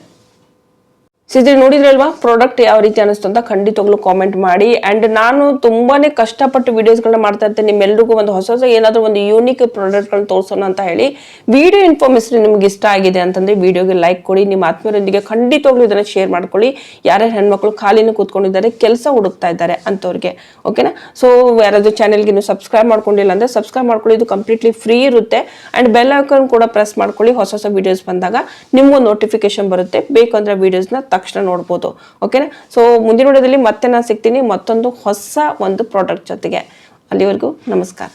ಸಿದ್ರಿ ನೋಡಿದ್ರಲ್ವಾ ಪ್ರಾಡಕ್ಟ್ ಯಾವ ರೀತಿ ಅನಿಸ್ತು ಅಂತ ಖಂಡಿತವಾಗ್ಲೂ ಕಾಮೆಂಟ್ ಮಾಡಿ. ಆ್ಯಂಡ್ ನಾನು ತುಂಬಾನೇ ಕಷ್ಟಪಟ್ಟು ವಿಡಿಯೋಸ್ಗಳನ್ನ ಮಾಡ್ತಾ ಇರ್ತೇನೆ, ನಿಮ್ಮೆಲ್ರಿಗೂ ಒಂದು ಹೊಸ ಏನಾದರೂ ಒಂದು ಯೂನಿಕ್ ಪ್ರಾಡಕ್ಟ್ಗಳನ್ನ ತೋರಿಸೋಣ ಅಂತ ಹೇಳಿ. ವಿಡಿಯೋ ಇನ್ಫಾರ್ಮೇಷನ್ ನಿಮ್ಗೆ ಇಷ್ಟ ಆಗಿದೆ ಅಂತಂದ್ರೆ ವಿಡಿಯೋಗೆ ಲೈಕ್ ಕೊಡಿ, ನಿಮ್ಮ ಆತ್ಮೀಯರೊಂದಿಗೆ ಖಂಡಿತವಾಗ್ಲೂ ಇದನ್ನ ಶೇರ್ ಮಾಡ್ಕೊಳ್ಳಿ. ಯಾರ್ಯಾರು ಹೆಣ್ಮಕ್ಳು ಖಾಲಿನ ಕೂತ್ಕೊಂಡಿದ್ದಾರೆ, ಕೆಲಸ ಹುಡುಕ್ತಾ ಇದ್ದಾರೆ ಅಂತವ್ರಿಗೆ, ಓಕೆನಾ. ಸೊ ಯಾರಾದ್ರೂ ಚಾನೆಲ್ಗೆ ನೀವು ಸಬ್ಸ್ಕ್ರೈಬ್ ಮಾಡ್ಕೊಂಡಿಲ್ಲ ಅಂದ್ರೆ ಸಬ್ಸ್ಕ್ರೈಬ್ ಮಾಡ್ಕೊಳ್ಳಿ, ಇದು ಕಂಪ್ಲೀಟ್ಲಿ ಫ್ರೀ ಇರುತ್ತೆ. ಆ್ಯಂಡ್ ಬೆಲ್ ಐಕಾನ್ ಕೂಡ ಪ್ರೆಸ್ ಮಾಡ್ಕೊಳ್ಳಿ, ಹೊಸ ವಿಡಿಯೋಸ್ ಬಂದಾಗ ನಿಮ್ಗೂ ನೋಟಿಫಿಕೇಶನ್ ಬರುತ್ತೆ, ಬೇಕಂದ್ರೆ ವಿಡಿಯೋಸ್ನ ತಕ್ಷಣ ನೋಡ್ಬೋದು, ಓಕೆನಾ. ಸೊ ಮುಂದಿನ ವಿಡಿಯೋದಲ್ಲಿ ಮತ್ತೆ ನಾನು ಸಿಗ್ತೀನಿ ಮತ್ತೊಂದು ಹೊಸ ಒಂದು ಪ್ರಾಡಕ್ಟ್ ಜೊತೆಗೆ. ಅಲ್ಲಿವರೆಗೂ ನಮಸ್ಕಾರ.